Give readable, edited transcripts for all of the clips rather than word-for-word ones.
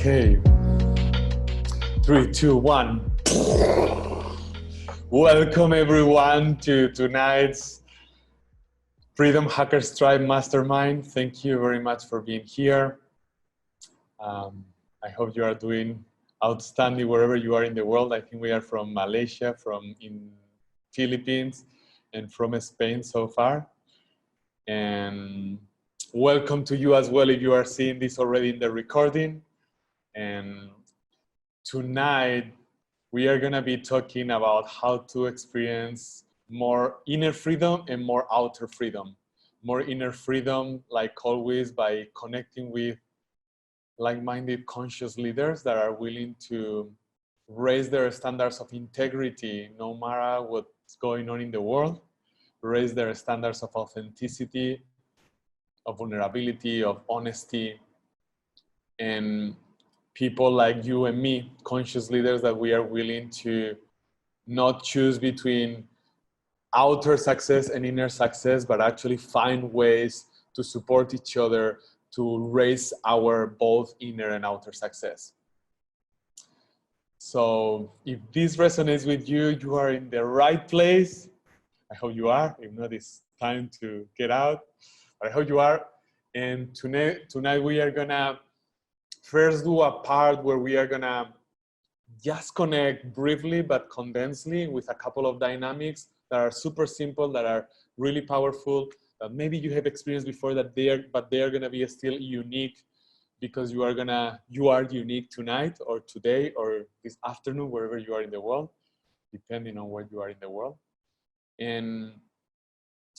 Okay. 3, 2, 1. Welcome everyone to tonight's Freedom Hackers Tribe Mastermind. Thank you very much for being here. I hope you are doing outstanding wherever you are in the world. I think we are from Malaysia, from in Philippines, and from Spain so far. And welcome to you as well if you are seeing this already in the recording. And tonight we are going to be talking about how to experience more inner freedom and more outer freedom. More inner freedom, like always, by connecting with like-minded conscious leaders that are willing to raise their standards of integrity no matter what's going on in the world, raise their standards of authenticity, of vulnerability, of honesty, and people like you and me, conscious leaders, that we are willing to not choose between outer success and inner success, but actually find ways to support each other to raise our both inner and outer success. So if this resonates with you, you are in the right place. I hope you are. If not, it's time to get out. But I hope you are. And tonight we are gonna first do a part where we are gonna just connect briefly but condensedly with a couple of dynamics that are super simple, that are really powerful, that maybe you have experienced before, but they are gonna be still unique because you are unique tonight or today or this afternoon, wherever you are in the world, depending on where you are in the world. And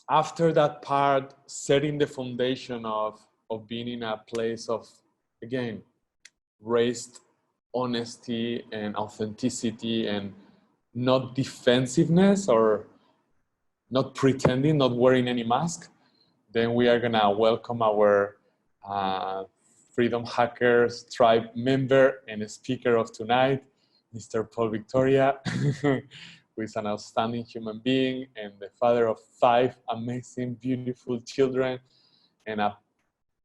after that part, setting the foundation of being in a place of, again, raised honesty and authenticity and not defensiveness or not pretending, not wearing any mask, then we are gonna welcome our Freedom Hackers Tribe member and speaker of tonight, Mr. Paul Victoria, who is an outstanding human being and the father of 5 amazing, beautiful children, and a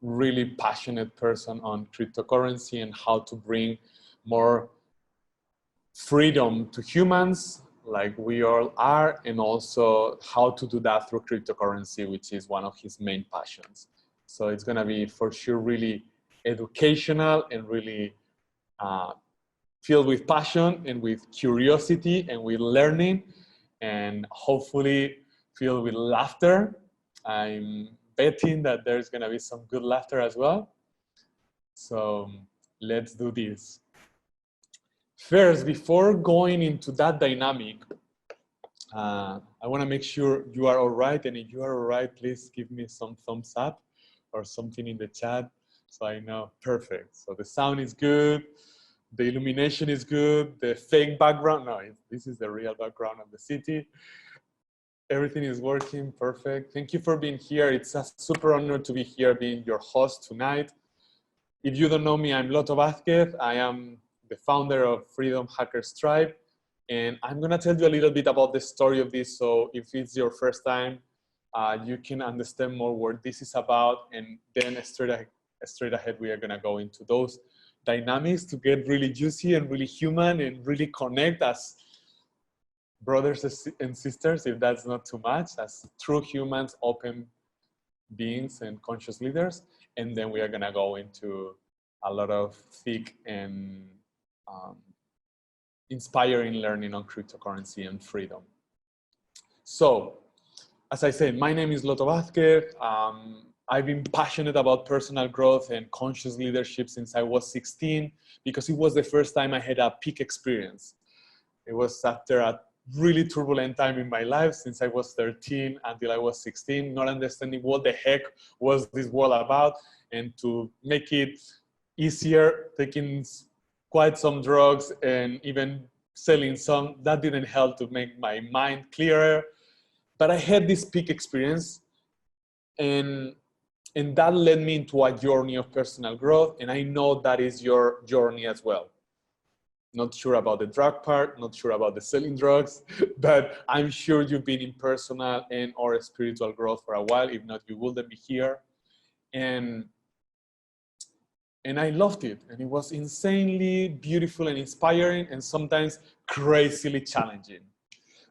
really passionate person on cryptocurrency and how to bring more freedom to humans like we all are, and also how to do that through cryptocurrency, which is one of his main passions. So it's going to be for sure really educational and really filled with passion and with curiosity and with learning, and hopefully filled with laughter. I'm betting that there's going to be some good laughter as well. So let's do this. First, before going into that dynamic, I want to make sure you are all right. And if you are all right, please give me some thumbs up or something in the chat so I know. Perfect. So the sound is good. The illumination is good. The fake background, no, this is the real background of the city. Everything is working perfect. Thank you for being here. It's a super honor to be here being your host tonight. If you don't know me, I'm Loto Vázquez. I am the founder of Freedom Hackers Tribe. And I'm gonna tell you a little bit about the story of this. So if it's your first time, you can understand more what this is about. And then straight ahead, we are gonna go into those dynamics to get really juicy and really human and really connect as brothers and sisters, if that's not too much, as true humans, open beings and conscious leaders. And then we are gonna go into a lot of thick and inspiring learning on cryptocurrency and freedom. So, as I said, my name is Loto Vázquez. I've been passionate about personal growth and conscious leadership since I was 16, because it was the first time I had a peak experience. It was after a really turbulent time in my life, since I was 13 until I was 16, not understanding what the heck was this world about. And to make it easier, taking quite some drugs and even selling some, that didn't help to make my mind clearer. But I had this peak experience, and that led me into a journey of personal growth. And I know that is your journey as well. Not sure about the drug part, not sure about the selling drugs, but I'm sure you've been in personal and or spiritual growth for a while. If not, you wouldn't be here. And And I loved it. And it was insanely beautiful and inspiring and sometimes crazily challenging.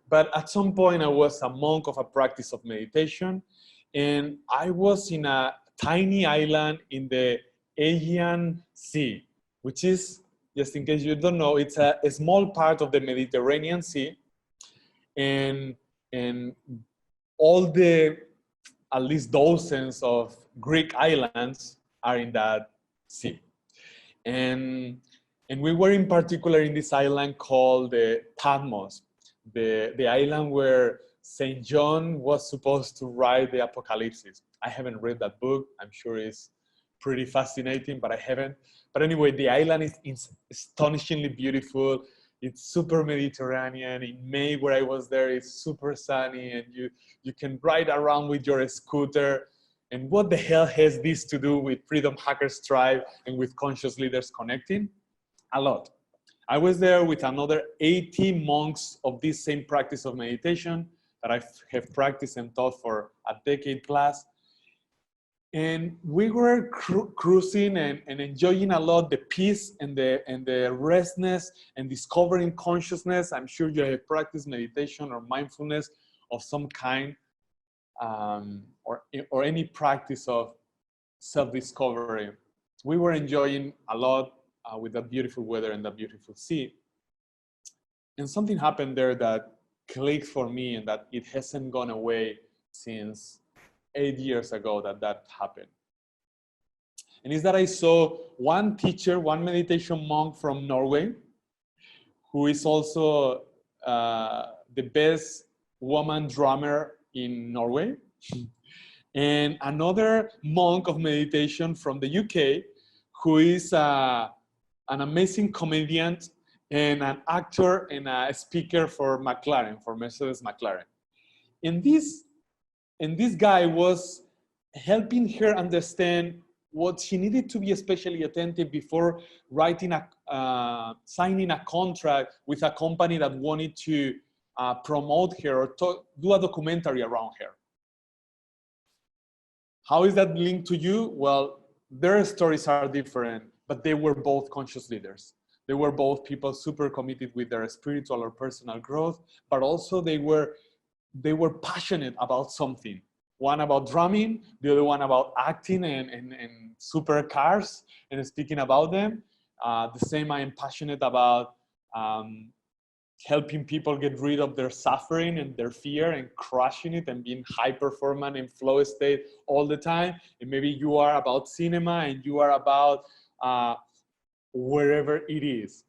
But at some point, I was a monk of a practice of meditation, and I was in a tiny island in the Aegean Sea, which is, just in case you don't know, it's a small part of the Mediterranean Sea, and all the at least dozens of Greek islands are in that sea. And we were in particular in this island called Patmos, the island where St. John was supposed to write the Apocalypse. I haven't read that book. I'm sure it's pretty fascinating, but I haven't. But anyway, the island is astonishingly beautiful. It's super Mediterranean. In May, where I was there, it's super sunny, and you can ride around with your scooter. And what the hell has this to do with Freedom Hackers Tribe and with conscious leaders connecting? A lot. I was there with another 80 monks of this same practice of meditation that I have practiced and taught for a decade plus. And we were cruising and enjoying a lot the peace and the restness and discovering consciousness. I'm sure you have practiced meditation or mindfulness of some kind, or any practice of self-discovery. We were enjoying a lot with that beautiful weather and that beautiful sea. And something happened there that clicked for me, and that it hasn't gone away since 8 years ago that happened. And it's that I saw one teacher, one meditation monk from Norway, who is also the best woman drummer in Norway, and another monk of meditation from the UK, who is an amazing comedian and an actor and a speaker for McLaren, for Mercedes McLaren. And this guy was helping her understand what she needed to be especially attentive before writing signing a contract with a company that wanted to promote her or do a documentary around her. How is that linked to you? Well, their stories are different, but they were both conscious leaders. They were both people super committed with their spiritual or personal growth, but also they were passionate about something. One about drumming, the other one about acting and supercars and speaking about them. The same, I am passionate about helping people get rid of their suffering and their fear and crushing it and being high performant in flow state all the time. And maybe you are about cinema and you are about wherever it is.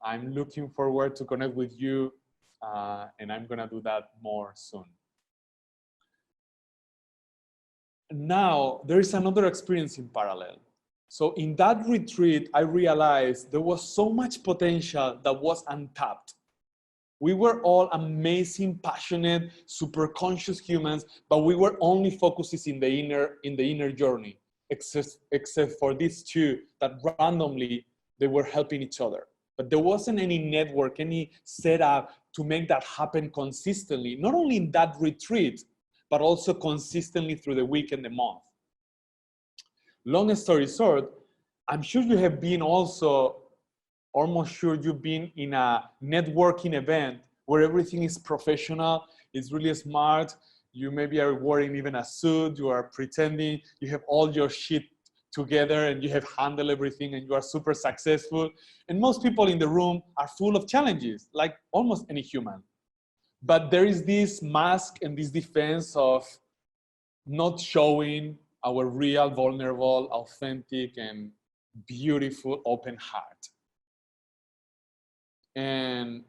I'm looking forward to connect with you, and I'm gonna do that more soon. Now, there is another experience in parallel. So in that retreat, I realized there was so much potential that was untapped. We were all amazing, passionate, super conscious humans, but we were only focused in the inner journey, except for these two that randomly they were helping each other. But there wasn't any network, any setup to make that happen consistently, not only in that retreat, but also consistently through the week and the month. Long story short, I'm sure you have been also, almost sure you've been in a networking event where everything is professional, it's really smart, you maybe are wearing even a suit, you are pretending, you have all your shit together and you have handled everything and you are super successful. And most people in the room are full of challenges, like almost any human. But there is this mask and this defense of not showing our real, vulnerable, authentic, and beautiful open heart. And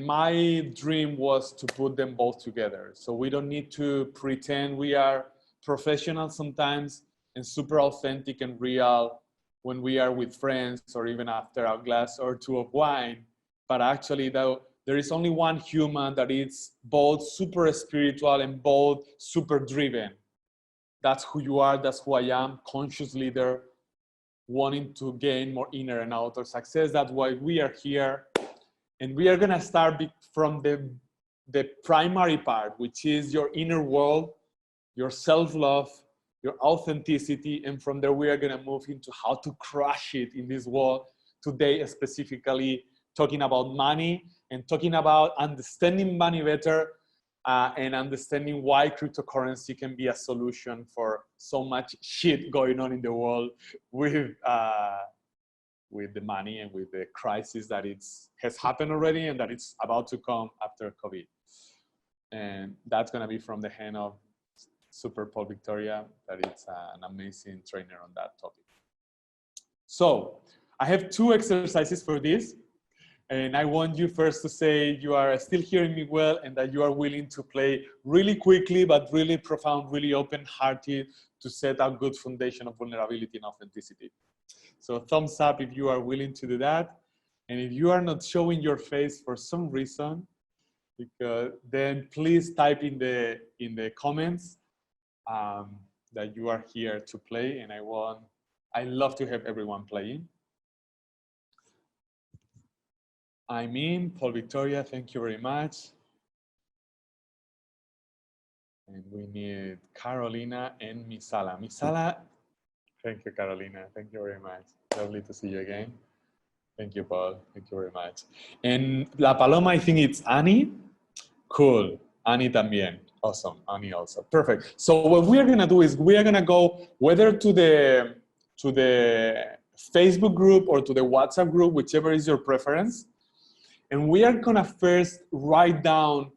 my dream was to put them both together. So we don't need to pretend we are professionals sometimes and super authentic and real when we are with friends or even after a glass or two of wine. But actually, though, there is only one human that is both super spiritual and both super driven. That's who you are, that's who I am, conscious leader, wanting to gain more inner and outer success. That's why we are here. And we are gonna start from the primary part, which is your inner world, your self-love, your authenticity, and from there we are gonna move into how to crush it in this world. Today, specifically talking about money and talking about understanding money better and understanding why cryptocurrency can be a solution for so much shit going on in the world with the money and with the crisis that has happened already and that it's about to come after COVID. And that's gonna be from the hand of Super Paul Victoria, that is an amazing trainer on that topic. So I have 2 exercises for this. And I want you first to say you are still hearing me well and that you are willing to play really quickly, but really profound, really open-hearted to set a good foundation of vulnerability and authenticity. So thumbs up if you are willing to do that. And if you are not showing your face for some reason, then please type in the comments that you are here to play. And I love to have everyone playing. Paul Victoria, thank you very much. And we need Carolina and Misala. Misala, thank you, Carolina. Thank you very much. Lovely to see you again. Thank you, Paul. Thank you very much. And La Paloma, I think it's Annie. Cool. Annie también. Awesome. Annie also. Perfect. So what we are going to do is we are going to go whether to the Facebook group or to the WhatsApp group, whichever is your preference. And we are gonna first write down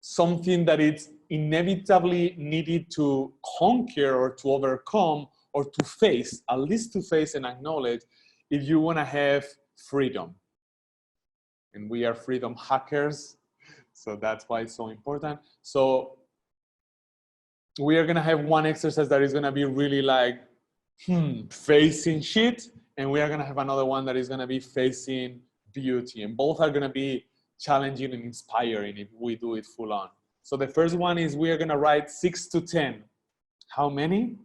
something that is inevitably needed to conquer or to overcome or to face, at least to face and acknowledge if you wanna have freedom. And we are freedom hackers, so that's why it's so important. So we are gonna have one exercise that is gonna be really like, facing shit, and we are gonna have another one that is gonna be facing beauty, and both are going to be challenging and inspiring if we do it full on. So the first one is we are going to write 6 to 10. How many?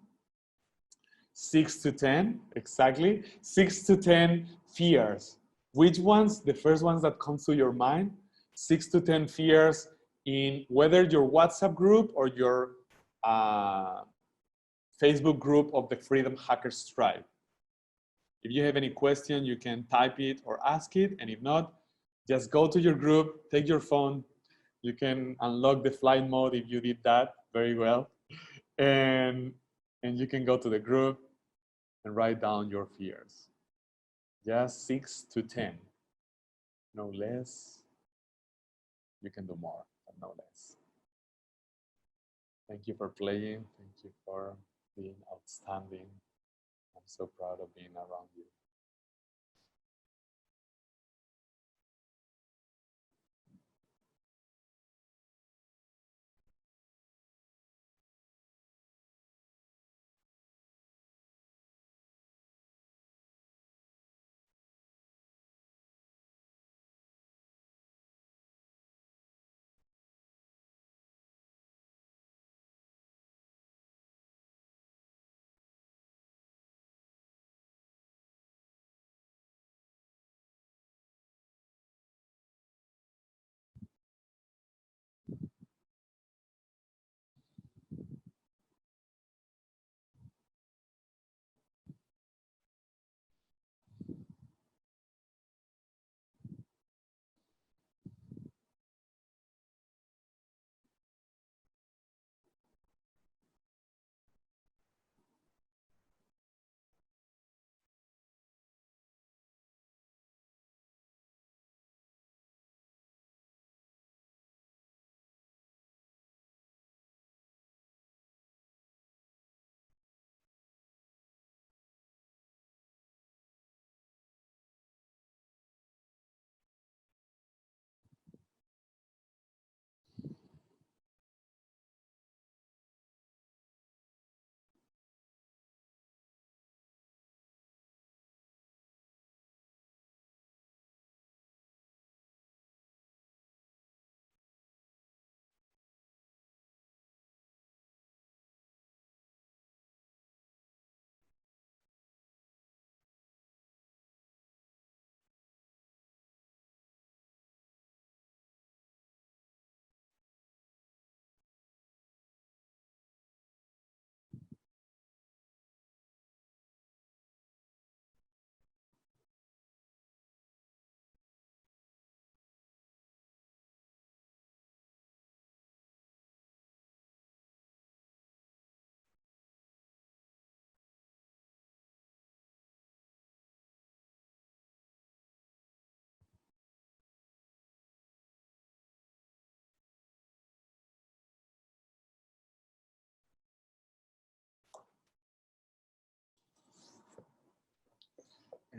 6 to 10, exactly. 6 to 10 fears. Which ones? The first ones that come to your mind. 6 to 10 fears in whether your WhatsApp group or your Facebook group of the Freedom Hackers tribe. If you have any question, you can type it or ask it. And if not, just go to your group, take your phone. You can unlock the flight mode if you did that very well. And you can go to the group and write down your fears. Just 6 to 10, no less. You can do more, but no less. Thank you for playing. Thank you for being outstanding. I'm so proud of being around you.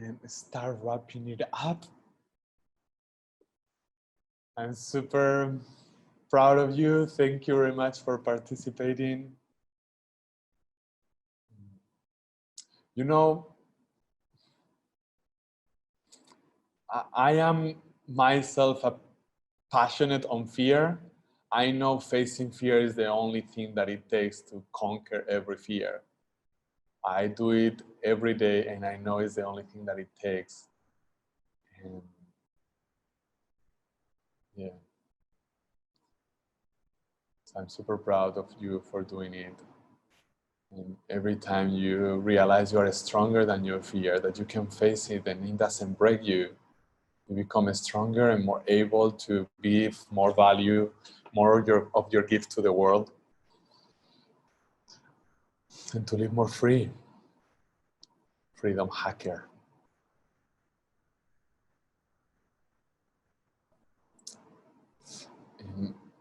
and start wrapping it up. I'm super proud of you. Thank you very much for participating. You know, I am myself passionate on fear. I know facing fear is the only thing that it takes to conquer every fear. I do it every day, and I know it's the only thing that it takes. And yeah, so I'm super proud of you for doing it. And every time you realize you are stronger than your fear, that you can face it and it doesn't break you, you become stronger and more able to give more value, more of your gift to the world, and to live more free. Freedom hacker.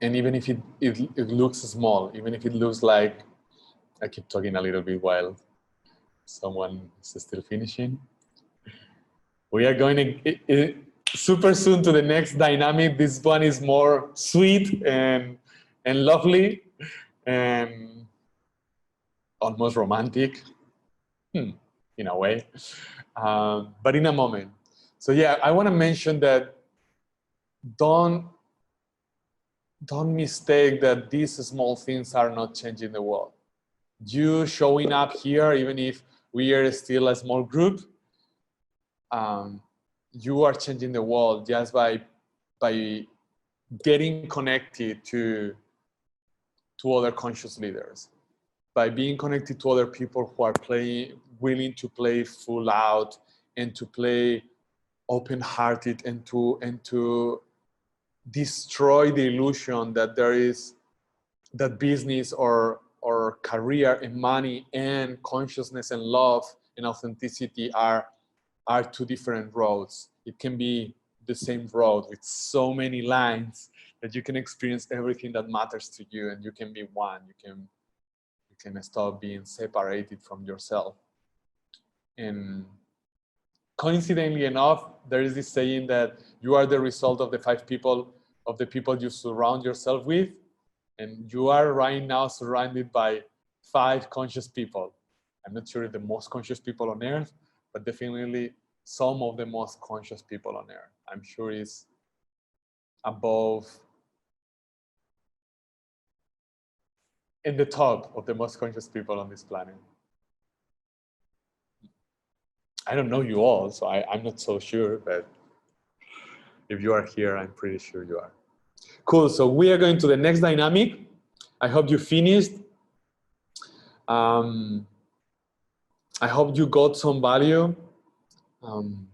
And even if it looks small, even if it looks like, I keep talking a little bit while someone is still finishing. We are going to super soon to the next dynamic. This one is more sweet and lovely and almost romantic, in a way, but in a moment. So yeah, I want to mention that don't mistake that these small things are not changing the world. You showing up here, even if we are still a small group, you are changing the world just by getting connected to other conscious leaders, by being connected to other people who are willing to play full out and to play open-hearted and to destroy the illusion that there is that business or career and money and consciousness and love and authenticity are two different roads. It can be the same road with so many lines that you can experience everything that matters to you, and you can be one. You can stop being separated from yourself. And coincidentally enough, there is this saying that you are the result of the the people you surround yourself with. And you are right now surrounded by 5 conscious people. I'm not sure the most conscious people on earth, but definitely some of the most conscious people on earth. I'm sure it's above, in the top of the most conscious people on this planet. I don't know you all, so I'm not so sure, but if you are here, I'm pretty sure you are. Cool, so we are going to the next dynamic. I hope you finished. I hope you got some value. I'm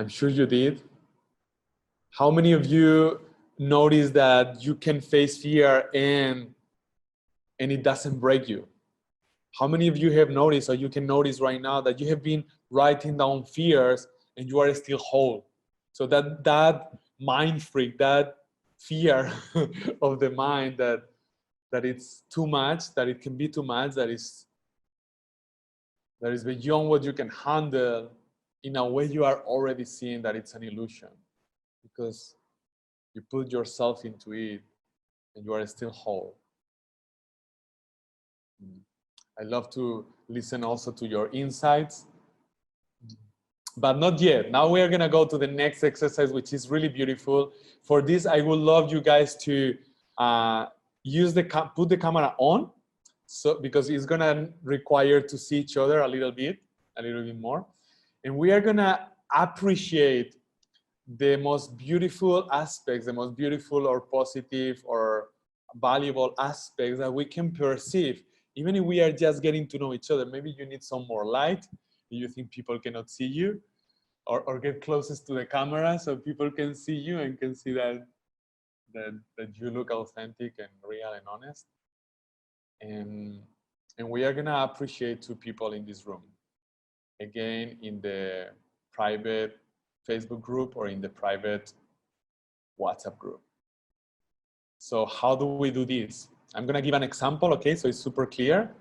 sure you did. How many of you notice that you can face fear and it doesn't break you? How many of you have noticed, or you can notice right now, that you have been writing down fears and you are still whole? So that mind freak, that fear of the mind that it's too much, that it can be too much, that is beyond what you can handle, in a way you are already seeing that it's an illusion, because you put yourself into it and you are still whole. I love to listen also to your insights, but not yet. Now we are gonna go to the next exercise, which is really beautiful. For this, I would love you guys to put the camera on, so because it's gonna require to see each other a little bit more, and we are gonna appreciate the most beautiful aspects, the most beautiful or positive or valuable aspects that we can perceive, even if we are just getting to know each other. Maybe you need some more light. You think people cannot see you, or get closest to the camera so people can see you and can see that you look authentic and real and honest. And we are gonna appreciate 2 people in this room. Again, in the private Facebook group or in the private WhatsApp group. So how do we do this? I'm gonna give an example, okay, so it's super clear.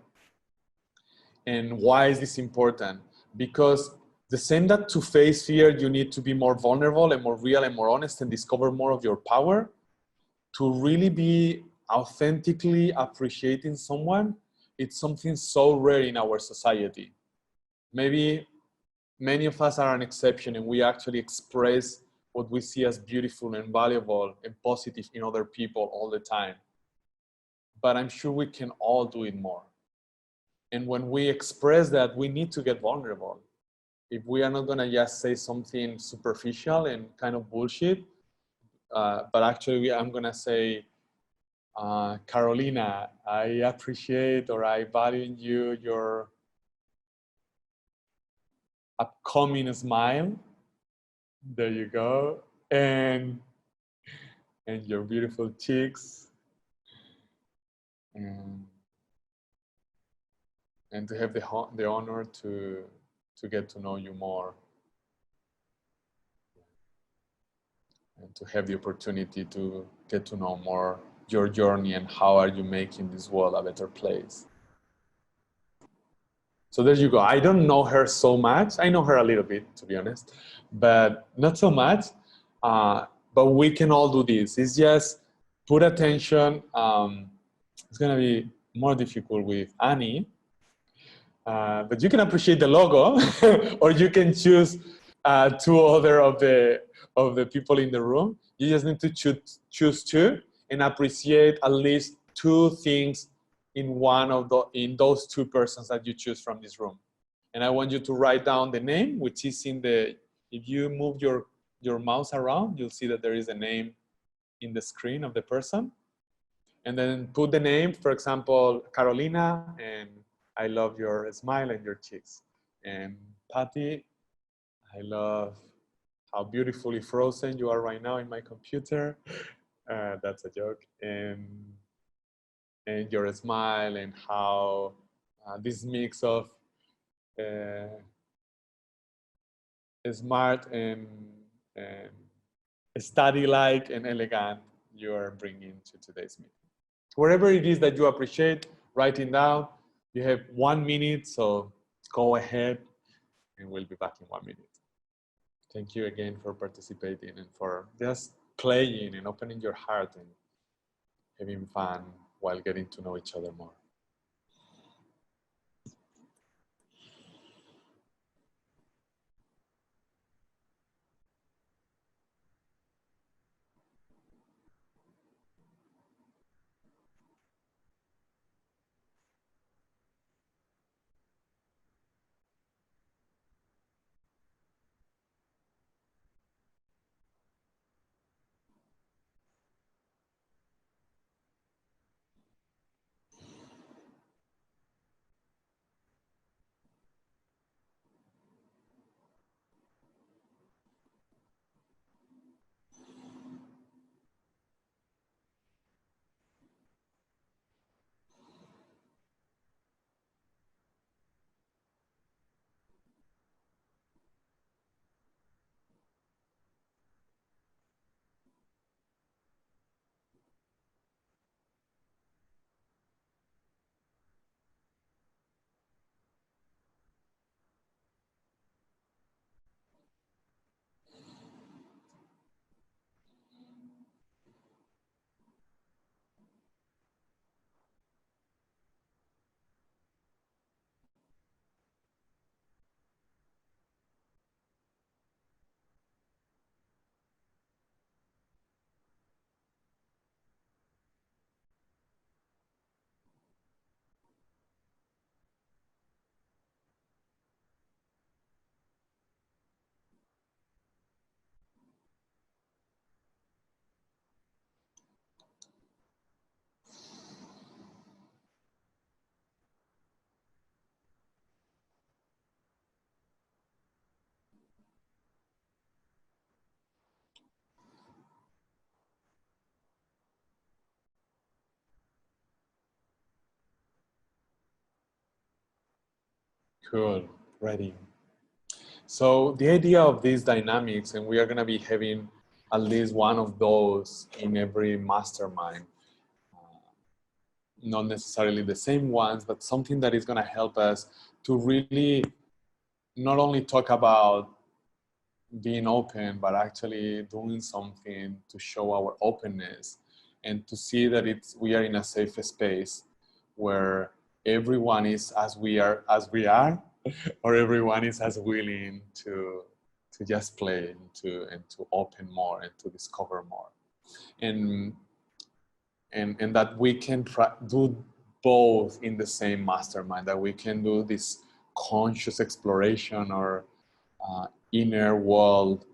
And why is this important? Because the same that to face fear, you need to be more vulnerable and more real and more honest and discover more of your power. To really be authentically appreciating someone, it's something so rare in our society. Maybe many of us are an exception, and we actually express what we see as beautiful and valuable and positive in other people all the time. But I'm sure we can all do it more. And when we express that, we need to get vulnerable. If we are not gonna just say something superficial and kind of bullshit, but actually I'm gonna say, Carolina, I appreciate or I value in you your upcoming smile. There you go. And your beautiful cheeks. And to have the honor to get to know you more. And to have the opportunity to get to know more your journey and how are you making this world a better place. So there you go. I don't know her so much. I know her a little bit, to be honest, but not so much. But we can all do this. It's just put attention. It's gonna be more difficult with Annie, but you can appreciate the logo, or you can choose two other of the people in the room. You just need to choose two and appreciate at least two things in those two persons that you choose from this room. And I want you to write down the name, which is if you move your mouse around, you'll see that there is a name in the screen of the person. And then put the name, for example, Carolina, and I love your smile and your cheeks. And Patty, I love how beautifully frozen you are right now in my computer. That's a joke. And your smile and how this mix of smart and study-like and elegant you are bringing to today's meeting. Wherever it is that you appreciate, writing down. You have 1 minute, so go ahead, and we'll be back in 1 minute. Thank you again for participating and for just playing and opening your heart and having fun while getting to know each other more. Cool, ready. So the idea of these dynamics, and we are gonna be having at least one of those in every mastermind, not necessarily the same ones, but something that is gonna help us to really not only talk about being open, but actually doing something to show our openness and to see that we are in a safe space where everyone is as we are, or everyone is as willing to just play and to open more and to discover more. And that we can do both in the same mastermind, that we can do this conscious exploration or inner world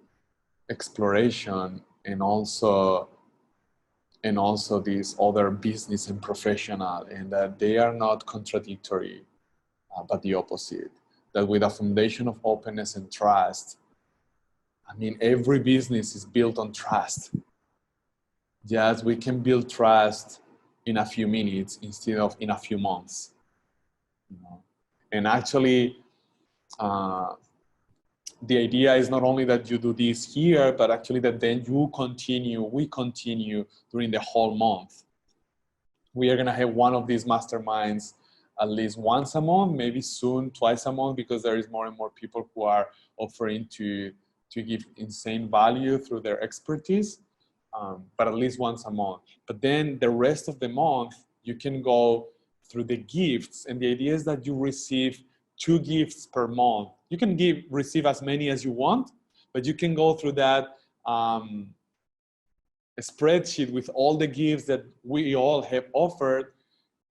exploration, and also this other business and professional, and that they are not contradictory, but the opposite. That with a foundation of openness and trust, I mean, every business is built on trust. Yes, we can build trust in a few minutes instead of in a few months. You know? And actually, the idea is not only that you do this here, but actually that then we continue during the whole month. We are gonna have one of these masterminds at least once a month, maybe soon twice a month, because there is more and more people who are offering to give insane value through their expertise, but at least once a month. But then the rest of the month, you can go through the gifts, and the idea is that you receive 2 gifts per month. You can receive as many as you want, but you can go through that a spreadsheet with all the gifts that we all have offered,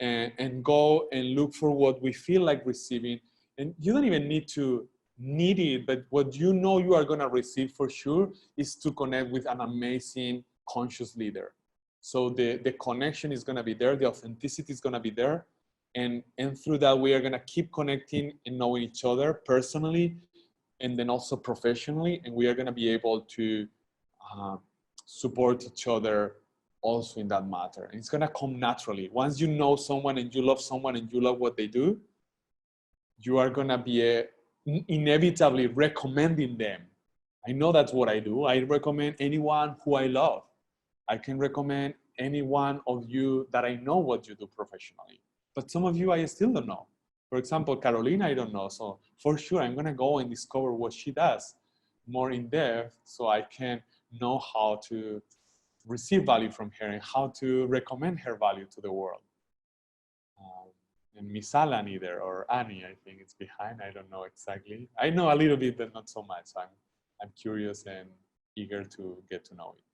and go and look for what we feel like receiving. And you don't even need it, but what you know you are going to receive for sure is to connect with an amazing conscious leader. So the connection is going to be there, the authenticity is going to be there, and through that we are going to keep connecting and knowing each other personally and then also professionally, and we are going to be able to support each other also in that matter. And it's going to come naturally. Once you know someone and you love someone and you love what they do, you are going to be inevitably recommending them. I know that's what I do. I recommend anyone who I love. I can recommend any one of you that I know what you do professionally. But some of you I still don't know. For example, Carolina, I don't know. So for sure, I'm going to go and discover what she does more in depth so I can know how to receive value from her and how to recommend her value to the world. And Miss Alan either, or Annie, I think it's behind. I don't know exactly. I know a little bit, but not so much. So I'm curious and eager to get to know it.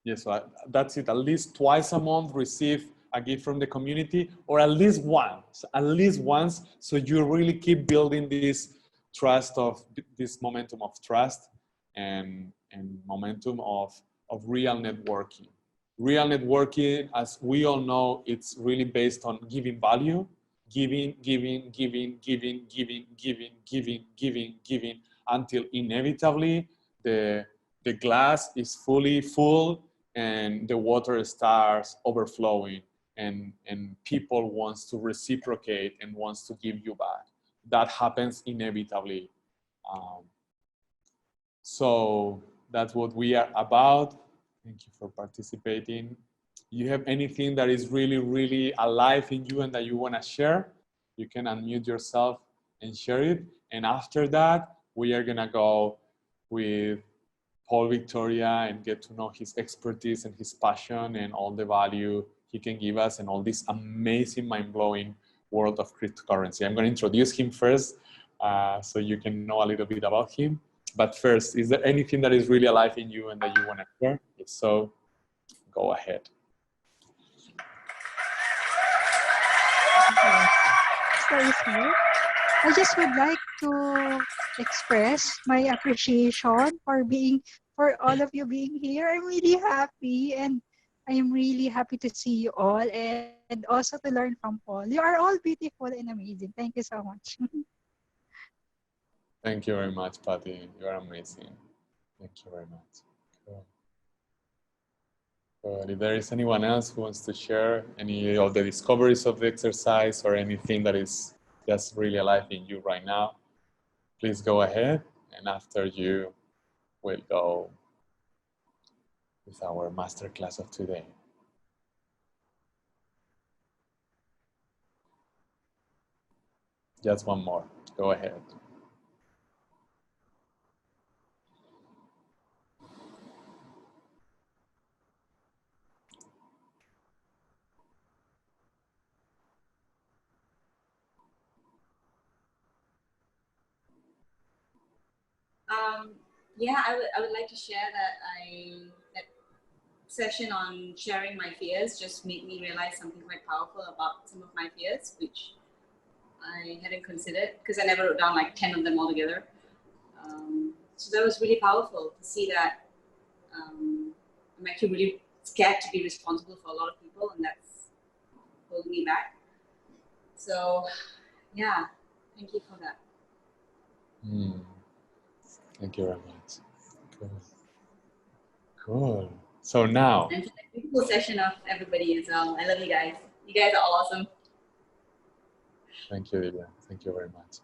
Yes, so that's it. At least twice a month, receive a gift from the community, or at least once, so you really keep building this trust this momentum of trust and momentum of real networking. Real networking, as we all know, it's really based on giving value, giving, until inevitably the glass is fully full and the water starts overflowing, and people wants to reciprocate and wants to give you back. That happens inevitably. So that's what we are about. Thank you for participating. You have anything that is really, really alive in you and that you want to share, you can unmute yourself and share it. And after that, we are going to go with Paul Victoria and get to know his expertise and his passion and all the value he can give us and all this amazing, mind-blowing world of cryptocurrency. I'm going to introduce him first so you can know a little bit about him. But first, is there anything that is really alive in you and that you want to share? If so, go ahead. I just would like to express my appreciation for all of you being here. I'm really happy, and I am really happy to see you all and also to learn from Paul. You are all beautiful and amazing. Thank you so much. Thank you very much, Patty. You're amazing. Thank you very much. Cool. But if there is anyone else who wants to share any of the discoveries of the exercise or anything that is just really alive in you right now, please go ahead. And after you, we'll go with our masterclass of today. Just one more. Go ahead. Yeah, I would like to share that that session on sharing my fears just made me realize something quite powerful about some of my fears, which I hadn't considered because I never wrote down like 10 of them all together. So that was really powerful to see that I'm actually really scared to be responsible for a lot of people, and that's holding me back. So yeah, thank you for that. Thank you very much. Cool. So now. And for the beautiful session of everybody as well. I love you guys. You guys are awesome. Thank you, Divya. Thank you very much.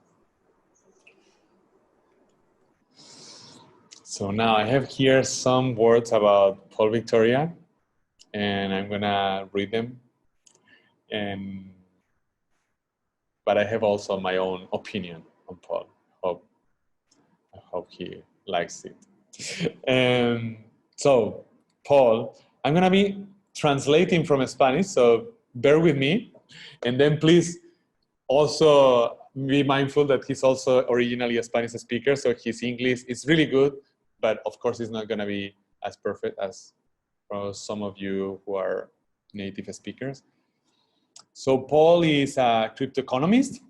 So now I have here some words about Paul Victoria, and I'm gonna read them. But I have also my own opinion on Paul. I hope he likes it. So, Paul, I'm gonna be translating from Spanish, so bear with me. And then please also be mindful that he's also originally a Spanish speaker, so his English is really good, but of course it's not gonna be as perfect as some of you who are native speakers. So Paul is a crypto economist,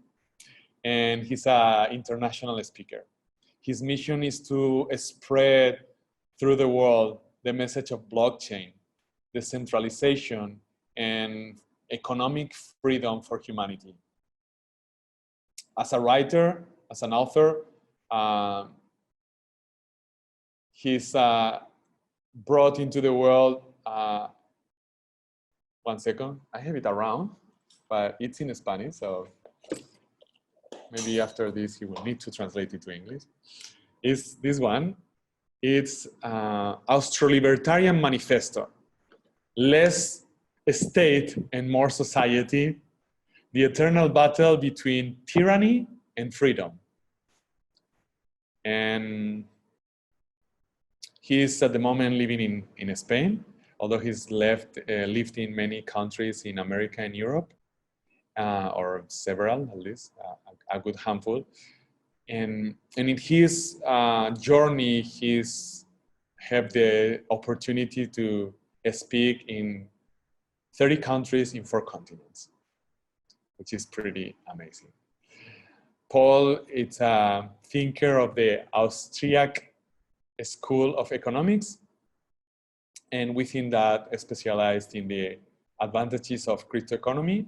and he's an international speaker. His mission is to spread through the world the message of blockchain, decentralization, and economic freedom for humanity. As a writer, as an author, he's brought into the world, one second, I have it around, but it's in Spanish, so maybe after this he will need to translate it to English. It's this one. It's Austro-Libertarian Manifesto. Less state and more society. The eternal battle between tyranny and freedom. And he's at the moment living in Spain, although he's lived in many countries in America and Europe, or several at least, a good handful. And in his journey, he's had the opportunity to speak in 30 countries in 4 continents, which is pretty amazing. Paul is a thinker of the Austriac School of Economics, and within that specialized in the advantages of crypto economy.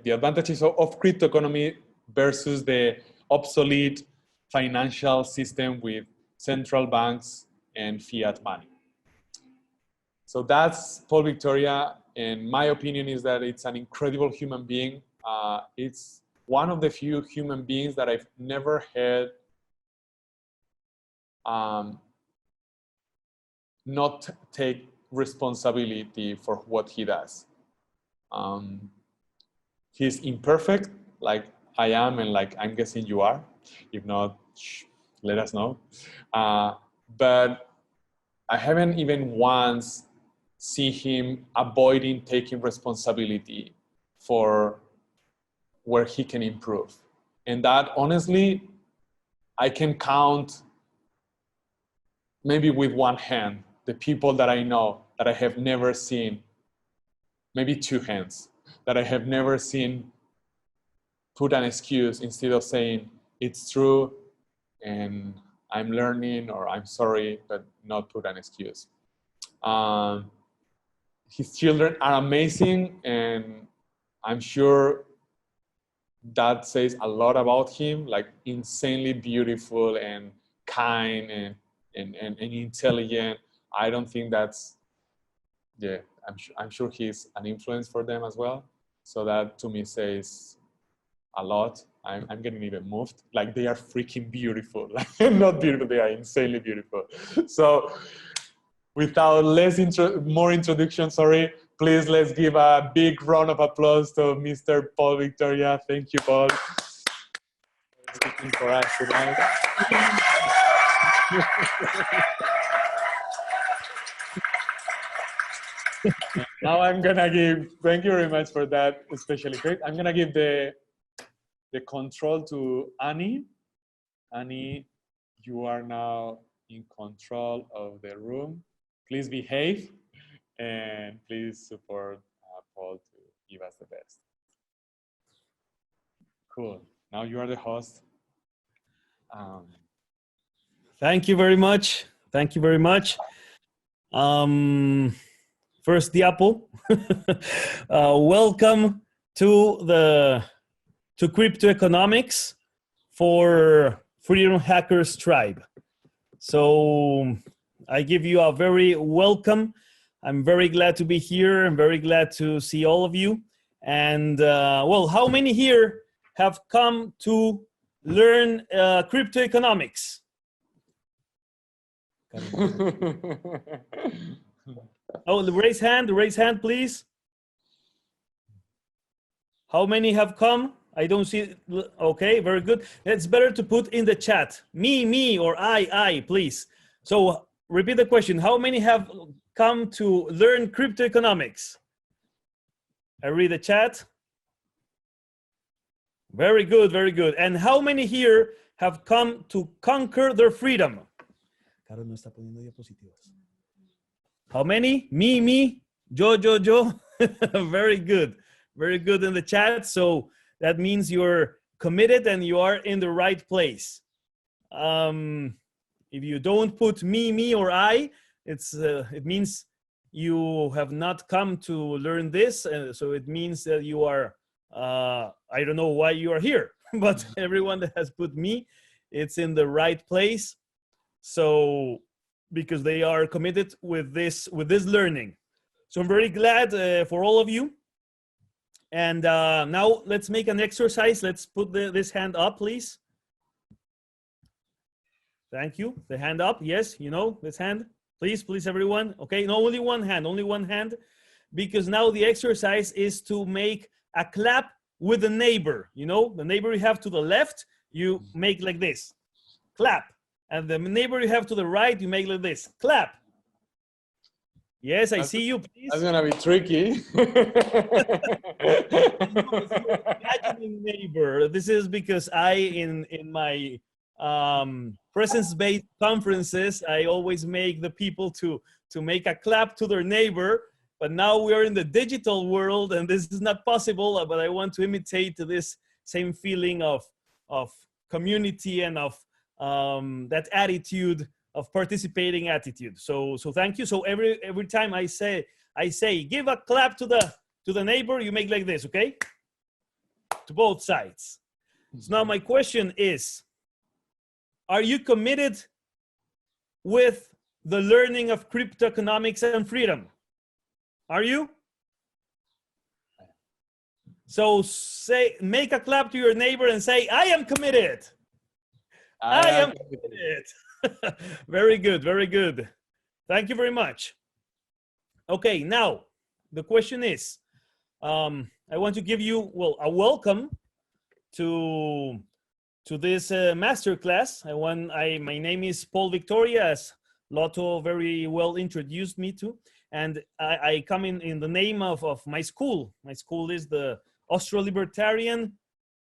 The advantages of crypto economy versus the obsolete financial system with central banks and fiat money. So that's Paul Victoria, and my opinion is that it's an incredible human being. It's one of the few human beings that I've never had not take responsibility for what he does. He's imperfect, like I am, and like I'm guessing you are. If not, let us know. But I haven't even once seen him avoiding taking responsibility for where he can improve. And that, honestly, I can count maybe with one hand the people that I know that I have never seen, maybe 2 hands, that I have never seen put an excuse instead of saying it's true and I'm learning, or I'm sorry, but not put an excuse. His children are amazing, and I'm sure that says a lot about him, like insanely beautiful and kind and intelligent. I don't think that's, I'm sure he's an influence for them as well. So that to me says a lot. I'm getting even moved. Like, they are freaking beautiful. Like, not beautiful, they are insanely beautiful. So without more introduction, sorry, please let's give a big round of applause to Mr. Paul Victoria. Thank you, Paul, for speaking for us tonight. Now I'm gonna give, thank you very much for that, especially great. I'm gonna give the control to Annie. Annie, you are now in control of the room. Please behave and please support Paul to give us the best. Cool. Now you are the host. Thank you very much. Thank you very much. First, the apple. Welcome to crypto economics for FreedomHackers tribe. So I give you a very welcome. I'm very glad to be here. I'm very glad to see all of you. And well, how many here have come to learn crypto economics? Oh, raise hand, please. How many have come? I don't see. Okay, very good. It's better to put in the chat. Me, or I, please. So repeat the question. How many have come to learn crypto economics? I read the chat. Very good, very good. And how many here have come to conquer their freedom? How many? Me, yo. Very good. Very good in the chat. So that means you're committed and you are in the right place. If you don't put me or I, it means you have not come to learn this. So it means that you are, I don't know why you are here, but everyone that has put me, it's in the right place. So because they are committed with this learning. So I'm very glad for all of you. And now let's make an exercise. Let's put this hand up, please. Thank you. The hand up. Yes, you know, this hand. Please, everyone. Okay, no, only one hand. Because now the exercise is to make a clap with the neighbor. You know, the neighbor you have to the left, you make like this. Clap. And the neighbor you have to the right, you make like this. Clap. Yes, I see you, please. That's gonna be tricky. Imagining neighbor. This is because in my presence-based conferences, I always make the people to make a clap to their neighbor. But now we are in the digital world, and this is not possible. But I want to imitate this same feeling of community and of that attitude of participating attitude. So thank you. So every time I say give a clap to the neighbor, you make like this, okay? To both sides. So now my question is, are you committed with the learning of crypto economics and freedom? Are you? So make a clap to your neighbor and say, I am committed. I am committed. Very good, very good. Thank you very much. Okay, now the question is, I want to give you, well, a welcome to this masterclass. My name is Paul Victoria, as Loto very well introduced me to, and I come in the name of my school. My school is the Austro-Libertarian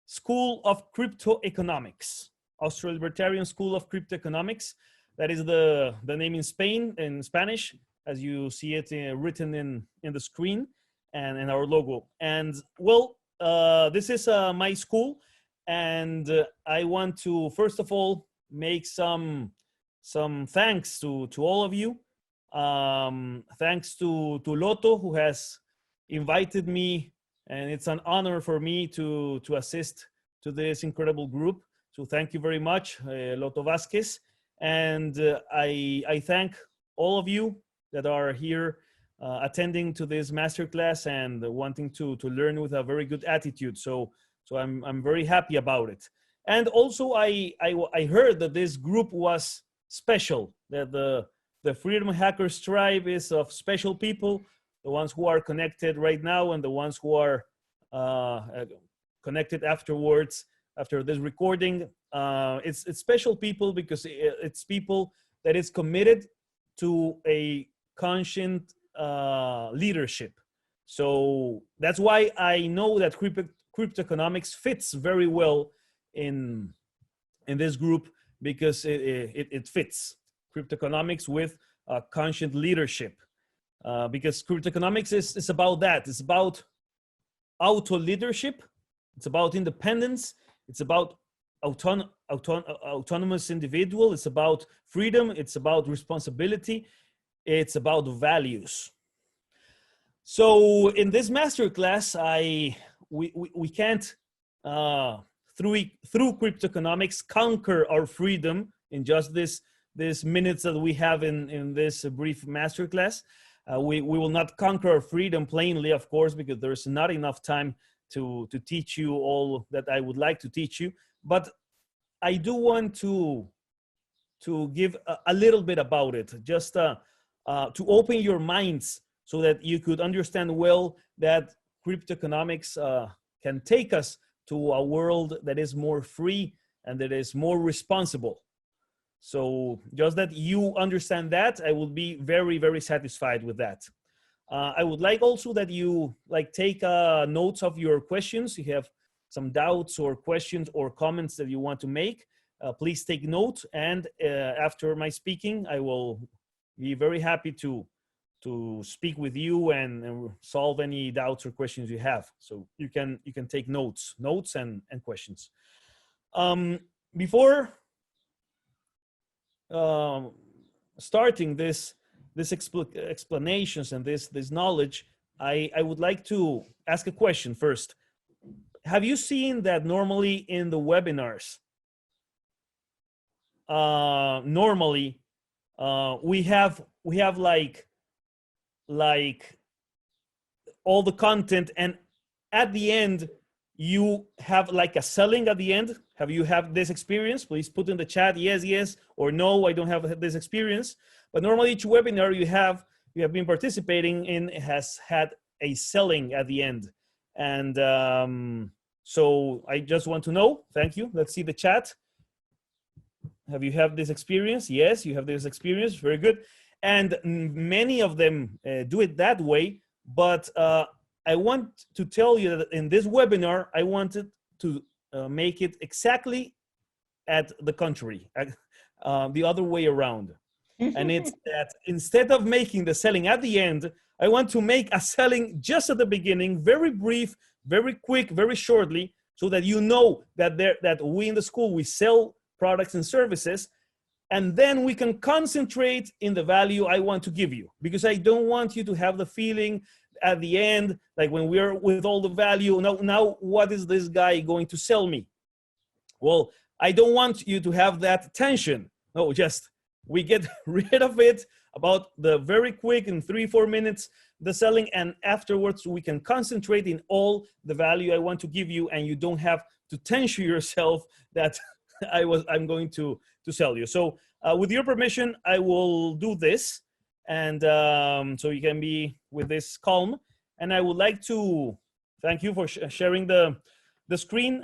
School of Crypto Economics. Austro-Libertarian School of Crypto Economics. That is the name in Spain, in Spanish, as you see it written in the screen and in our logo. And well, this is my school, and I want to first of all make some thanks to all of you. Thanks to Loto, who has invited me, and it's an honor for me to assist to this incredible group. So thank you very much, Loto Vázquez. And I thank all of you that are here attending to this masterclass and wanting to learn with a very good attitude. So I'm very happy about it. And also I heard that this group was special, that the FreedomHackers tribe is of special people the ones who are connected right now and the ones who are connected afterwards, after this recording. It's special people because it's people that is committed to a conscient leadership. So that's why I know that crypto economics fits very well in this group, because it fits crypto economics with conscient leadership. Because crypto economics is about that. It's about auto leadership. It's about independence. It's about autonomous individual. It's about freedom. It's about responsibility. It's about values. So in this masterclass, we can't through crypto economics conquer our freedom in just this minutes that we have in this brief masterclass. We will not conquer our freedom plainly, of course, because there's not enough time to teach you all that I would like to teach you. But I do want to give a little bit about it, just to open your minds so that you could understand well that crypto economics can take us to a world that is more free and that is more responsible. So just that you understand that, I will be very, very satisfied with that. I would like also that you take notes of your questions. You have some doubts or questions or comments that you want to make, please take note. And after my speaking, I will be very happy to speak with you and solve any doubts or questions you have. So you can take notes and questions. Before starting this explanations and this knowledge, I would like to ask a question first. Have you seen that normally in the webinars, normally we have like all the content, and at the end you have like a selling at the end? Have you had this experience? Please put in the chat yes, or no, I don't have this experience. But normally each webinar you have been participating in has had a selling at the end. And so I just want to know, thank you. Let's see the chat. Have you had this experience? Yes, you have this experience, very good. And many of them do it that way, but I want to tell you that in this webinar, I wanted to make it exactly at the contrary, the other way around. And it's that instead of making the selling at the end, I want to make a selling just at the beginning, very brief, very quick, very shortly, so that you know that we in the school, we sell products and services, and then we can concentrate in the value I want to give you, because I don't want you to have the feeling at the end, like when we're with all the value, now what is this guy going to sell me? Well, I don't want you to have that tension. No, just we get rid of it about the very quick, in 3-4 minutes, the selling, and afterwards we can concentrate in all the value I want to give you, and you don't have to tension yourself that I'm going to sell you. So with your permission, I will do this, and so you can be with this calm. And I would like to thank you for sharing the screen,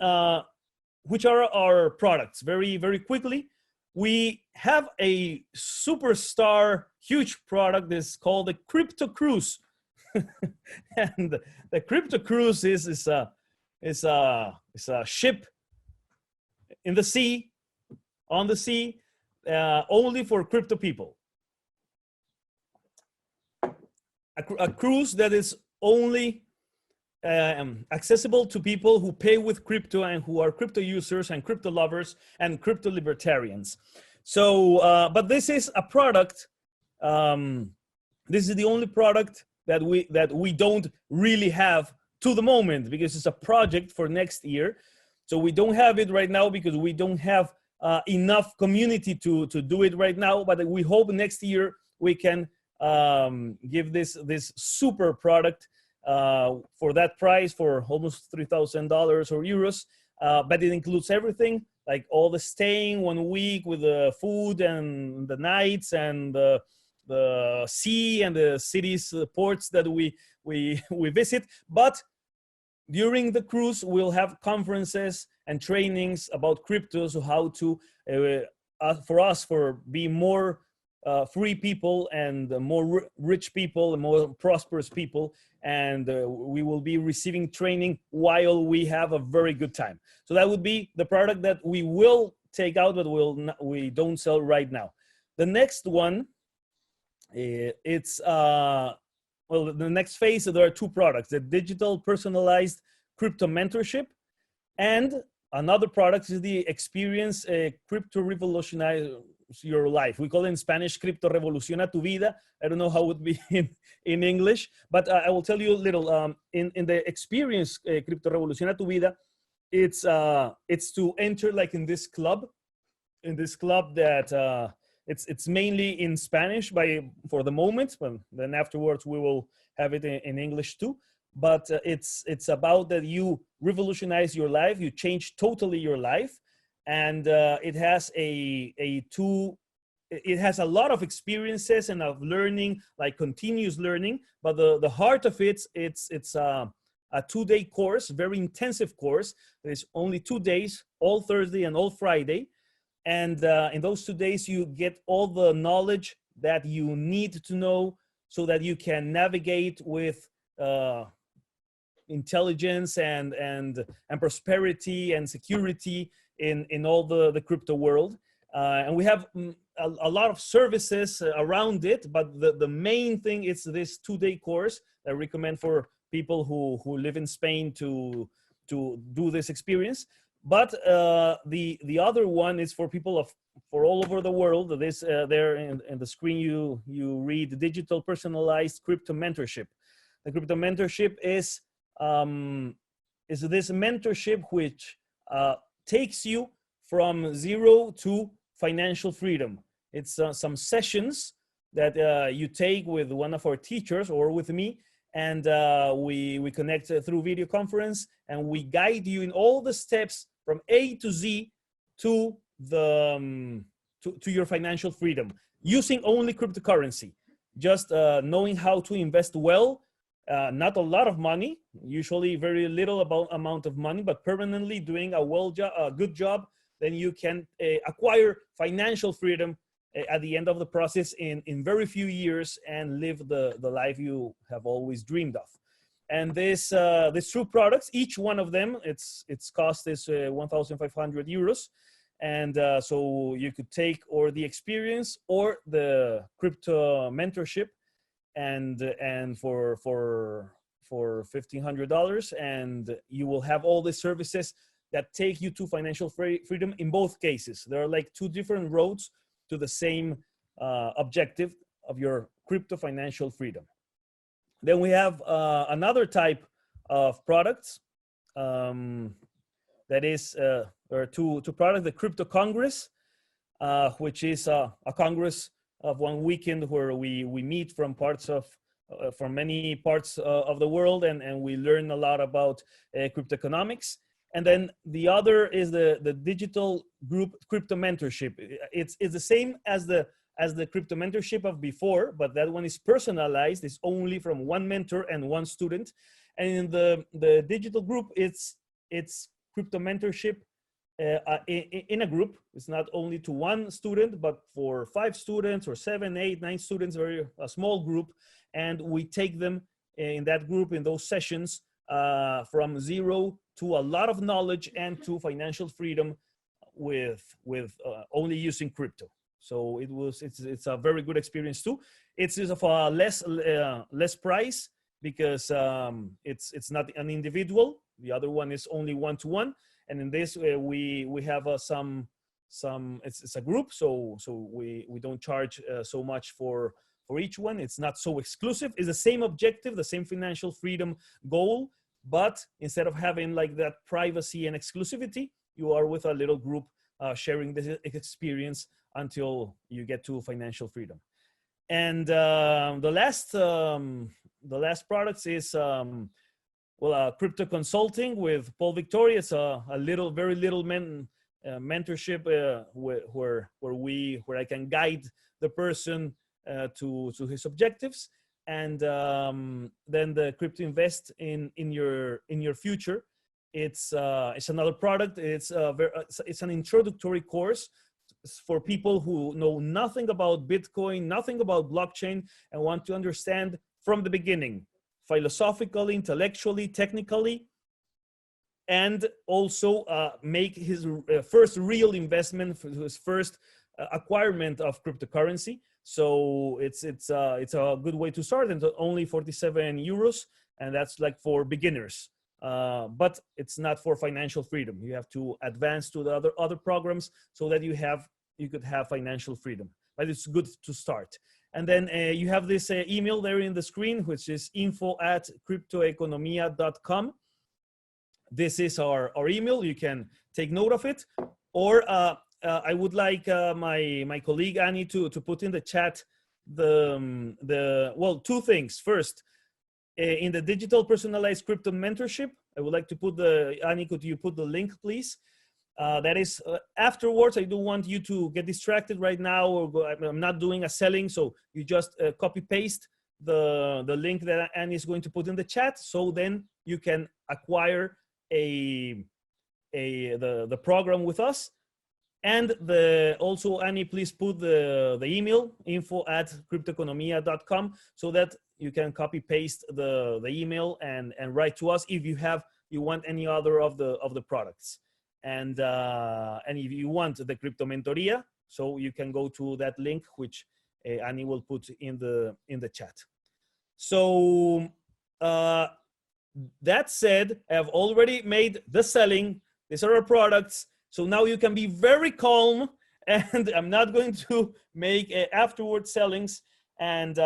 which are our products. Very, very quickly, we have a superstar, huge product. This is called the Crypto Cruise. And the Crypto Cruise is a ship in the sea, on the sea, only for crypto people. A cruise that is only accessible to people who pay with crypto and who are crypto users and crypto lovers and crypto libertarians. So, but this is a product. This is the only product that we don't really have to the moment, because it's a project for next year. So we don't have it right now because we don't have enough community to do it right now. But we hope next year we can give this super product for that price, for almost $3,000 or euros. But it includes everything, like all the staying 1 week with the food and the nights and the the sea and the cities, ports that we visit. But during the cruise, we'll have conferences and trainings about crypto, so how to, for being more free people and more rich people and more prosperous people. And we will be receiving training while we have a very good time. So that would be the product that we will take out, but we don't sell right now. The next one, it's well, the next phase, there are two products: the digital personalized crypto mentorship, and another product is the experience crypto revolutionize your life. We call it in Spanish, Crypto Revoluciona tu Vida. I don't know how it would be in English, but I will tell you a little. In the experience Crypto Revoluciona tu Vida, it's to enter like in this club that it's mainly in Spanish for the moment, but then afterwards we will have it in English too. But it's about that you revolutionize your life, you change totally your life, and it has it has a lot of experiences and of learning, like continuous learning. But the heart of it's a 2-day course, very intensive course. There's only 2 days, all Thursday and all Friday. And in those 2 days, you get all the knowledge that you need to know so that you can navigate with intelligence and prosperity and security in all the crypto world. And we have a lot of services around it, but the main thing is this 2-day course that I recommend for people who live in Spain to do this experience. But the other one is for people for all over the world. This there in the screen you read digital personalized crypto mentorship. The crypto mentorship is this mentorship which takes you from zero to financial freedom. It's some sessions that you take with one of our teachers or with me, and we connect through video conference, and we guide you in all the steps from A to Z to to your financial freedom, using only cryptocurrency, just knowing how to invest well, not a lot of money, usually very little amount of money, but permanently doing a good job. Then you can acquire financial freedom at the end of the process in very few years and live the life you have always dreamed of. And these two products, each one of them, its cost is 1,500 euros. And so you could take or the experience or the crypto mentorship, and for $1,500, and you will have all the services that take you to financial freedom. In both cases, there are like two different roads to the same objective of your crypto financial freedom. Then we have another type of products that is there are two products: the Crypto Congress, which is a congress of 1 weekend where we meet from many parts of the world, and we learn a lot about crypto economics. And then the other is the digital group crypto mentorship. It's the same as the crypto mentorship of before, but that one is personalized. It's only from one mentor and one student. And in the digital group, it's crypto mentorship in a group. It's not only to one student, but for 5 students or 7, 8, 9 students, a small group. And we take them in that group, in those sessions, from zero to a lot of knowledge and to financial freedom with only using crypto. So it's a very good experience too. It's of a less price because it's not an individual. The other one is only 1-to-1, and in this we have some it's a group, so we don't charge so much for each one. It's not so exclusive. It's the same objective, the same financial freedom goal, but instead of having like that privacy and exclusivity, you are with a little group sharing this experience until you get to financial freedom. And the last products is crypto consulting with Paul Victoria. It's very little mentorship where I can guide the person to his objectives, and then the crypto invest in your future. It's another product. It's an introductory course for people who know nothing about Bitcoin, nothing about blockchain, and want to understand from the beginning, philosophically, intellectually, technically, and also make his first real investment, for his first acquirement of cryptocurrency. So it's a good way to start, and only 47 euros, and that's like for beginners. But it's not for financial freedom. You have to advance to the other programs so that you could have financial freedom. But it's good to start. And then you have this email there in the screen, which is info@cryptoeconomia.com. This is our email. You can take note of it. Or I would like my colleague Annie to put in the chat well, two things. First, in the digital personalized crypto mentorship, I would like to put Annie, could you put the link, please? That is afterwards. I don't want you to get distracted right now, or I'm not doing a selling, so you just copy paste the link that Annie is going to put in the chat, so then you can acquire the program with us. And also, Annie, please put the email, info@cryptoeconomia.com, so that you can copy paste the email and write to us if you want any other of the products. And if you want the crypto mentoria, so you can go to that link, which Annie will put in the chat. So that said, I've already made the selling. These are our products. So now you can be very calm, and I'm not going to make afterward sellings, and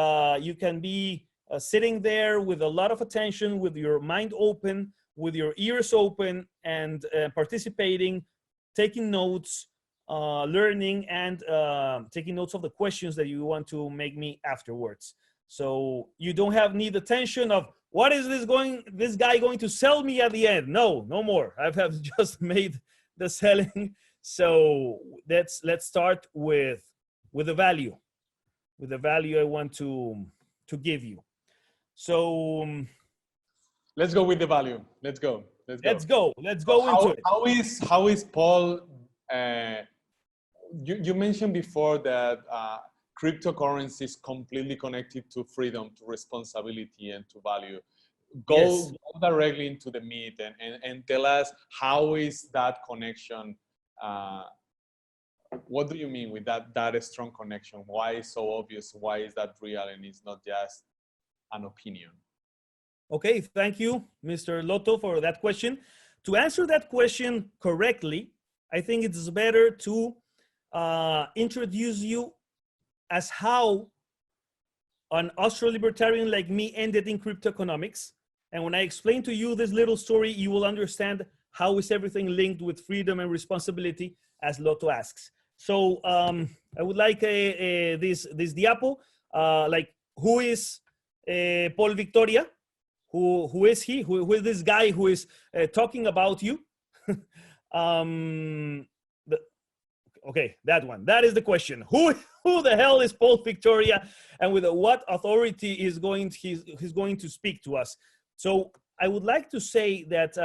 you can be sitting there with a lot of attention, with your mind open, with your ears open, and participating, taking notes, learning, and taking notes of the questions that you want to make me afterwards. So you don't need the tension of, what is this guy going to sell me at the end? No more. I have just made the selling. So let's start with the value, I want to give you. So let's go with the value. Let's go into it. How is Paul? You mentioned before that cryptocurrency is completely connected to freedom, to responsibility, and to value. Go directly into the meat and tell us, how is that connection? What do you mean with that strong connection? Why is so obvious? Why is that real, and it's not just an opinion? Okay, thank you, Mr. Loto, for that question. To answer that question correctly, I think it's better to introduce you as how an Austro-libertarian like me ended in cryptoeconomics. And when I explain to you this little story, you will understand how is everything linked with freedom and responsibility, as Loto asks. So I would like this diapo, like, who is Paul Victoria? Who is he? Who is this guy who is talking about you? Okay, that one. That is the question. Who the hell is Paul Victoria, and with what authority he's going to speak to us? So I would like to say that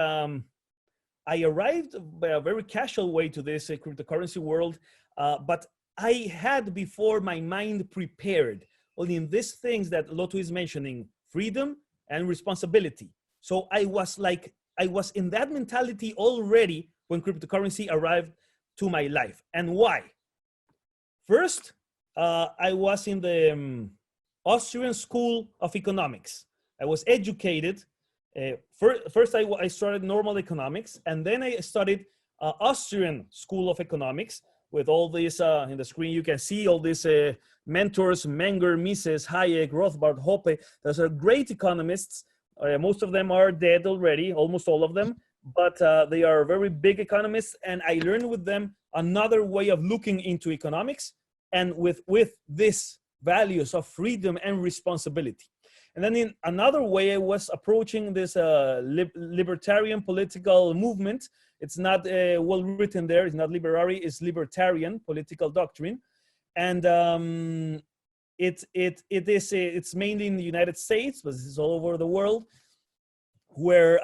I arrived by a very casual way to this cryptocurrency world, but I had before my mind prepared only in these things that Loto is mentioning: freedom and responsibility. So I was in that mentality already when cryptocurrency arrived to my life. And why? First, I was in the Austrian School of Economics. I was educated. First, I started normal economics, and then I studied Austrian School of Economics with all these, in the screen, you can see all these mentors: Menger, Mises, Hayek, Rothbard, Hoppe. Those are great economists. Most of them are dead already, almost all of them, but they are very big economists, and I learned with them another way of looking into economics, and with these values of freedom and responsibility. And then in another way, I was approaching this libertarian political movement. It's not well written there. It's not liberary, it's libertarian political doctrine. And it's mainly in the United States, but this is all over the world, where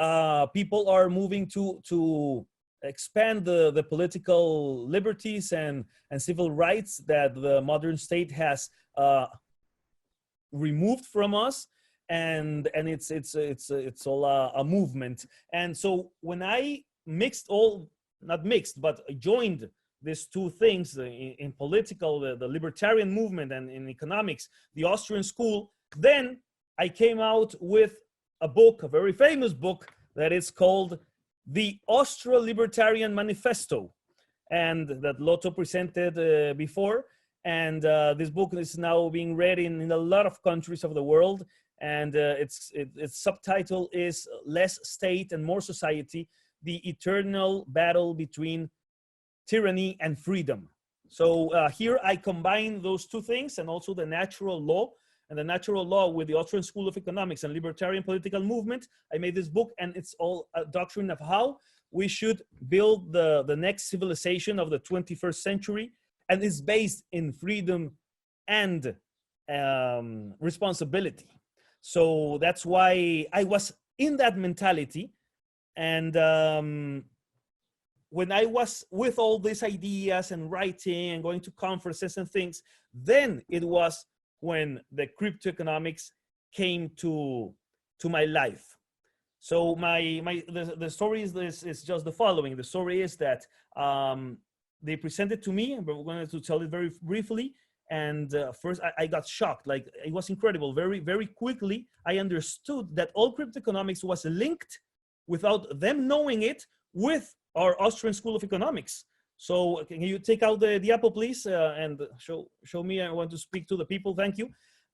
people are moving to expand the political liberties and civil rights that the modern state has removed from us, and it's all a movement. And so when I joined these two things in political, the libertarian movement, and in economics, the Austrian school, then I came out with a book, a very famous book, that is called the Austro-Libertarian Manifesto, and that Loto presented before. And this book is now being read in a lot of countries of the world. And its subtitle is Less State and More Society, the Eternal Battle Between Tyranny and Freedom. So here I combine those two things, and also the natural law, with the Austrian School of Economics and libertarian political movement. I made this book, and it's all a doctrine of how we should build the next civilization of the 21st century. And it's based in freedom and responsibility. So that's why I was in that mentality. And when I was with all these ideas and writing and going to conferences and things, then it was when the crypto economics came to my life. So the story is just the following. The story is that they presented to me, but we're going to tell it very briefly. And first I got shocked. Like, it was incredible. Very, very quickly, I understood that all crypto economics was linked, without them knowing it, with our Austrian School of Economics. So can you take out the diapo, please, and show me? I want to speak to the people. Thank you.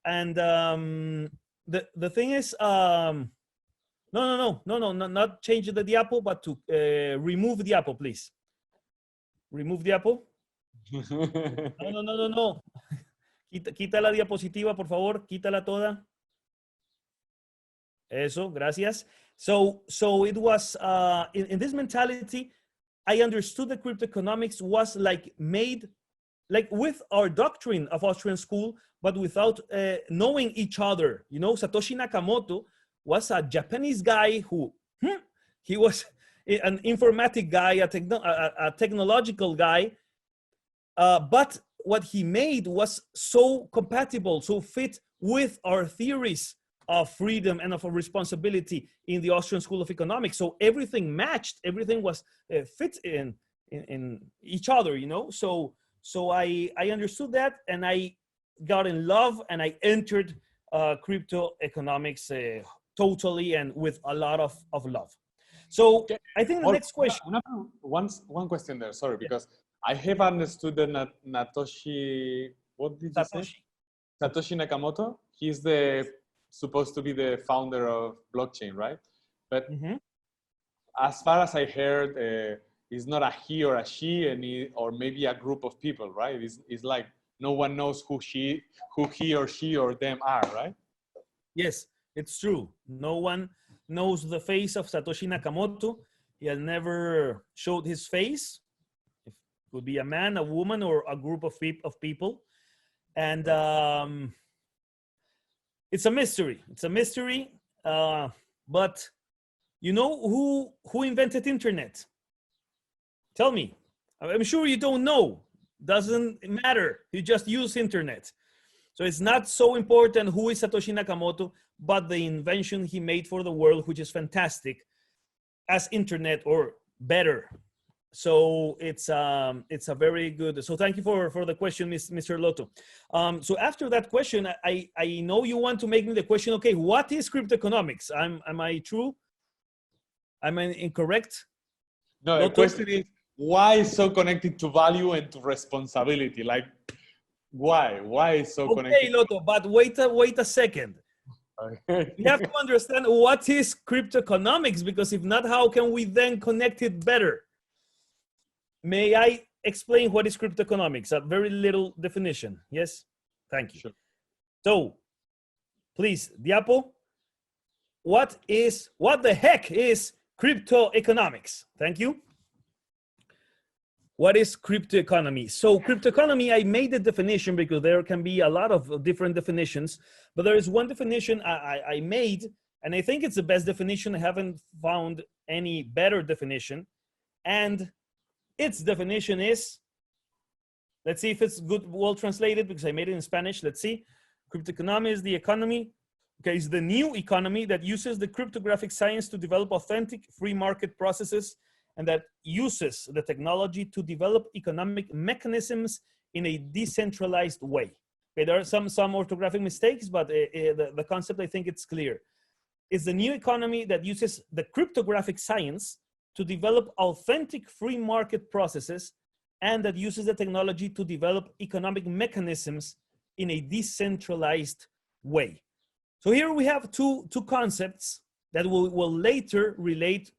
And the thing is, no, not change the diapo, but to remove the diapo, please. Remove diapo. No. Quita la diapositiva, por favor. Quítala toda. Eso, gracias. So it was in this mentality, I understood that crypto economics was made with our doctrine of Austrian school, but without knowing each other. You know, Satoshi Nakamoto was a Japanese guy who he was an informatic guy, a technological guy, but what he made was so compatible, so fit with our theories of freedom and of a responsibility in the Austrian School of Economics. So everything matched, everything was fit in each other, you know. So I understood that, and I got in love, and I entered crypto economics totally and with a lot of love. So okay. I think the next question. One question there, sorry, because I have understood that Satoshi, what did you say? Satoshi Nakamoto, he's supposed to be the founder of blockchain, right? But as far as I heard, it's not a he or a she, or maybe a group of people, right? It's like no one knows who he or she or them are, right? Yes, it's true. No one knows the face of Satoshi Nakamoto. He has never showed his face. It could be a man, a woman, or a group of people. And it's a mystery. It's a mystery. But you know who invented internet? Tell me. I'm sure you don't know. Doesn't matter. You just use internet. So it's not so important who is Satoshi Nakamoto, but the invention he made for the world, which is fantastic, as internet, or better. So it's a very good. So thank you for the question, Mr. Loto. So after that question, I know you want to make me the question. Okay, what is crypto economics? Am I true? Am I incorrect? No, Loto? The question is, why is so connected to value and to responsibility? Like, why is so connected? Okay, Loto, but wait a second. Okay. We have to understand what is crypto economics, because if not, how can we then connect it better? May I explain what is crypto economics? A very little definition. Yes? Thank you. Sure. So, please, Diapo, what the heck is crypto economics? Thank you. What is crypto economy? So crypto economy, I made the definition because there can be a lot of different definitions, but there is one definition I made, and I think it's the best definition. I haven't found any better definition. And its definition is, let's see if it's good, well translated, because I made it in Spanish. Let's see. Crypto economy is the economy, okay, it's the new economy that uses the cryptographic science to develop authentic free market processes, and that uses the technology to develop economic mechanisms in a decentralized way. Okay, there are some orthographic mistakes, but the concept, I think it's clear. It's the new economy that uses the cryptographic science to develop authentic free market processes, and that uses the technology to develop economic mechanisms in a decentralized way. So here we have two concepts that will later relate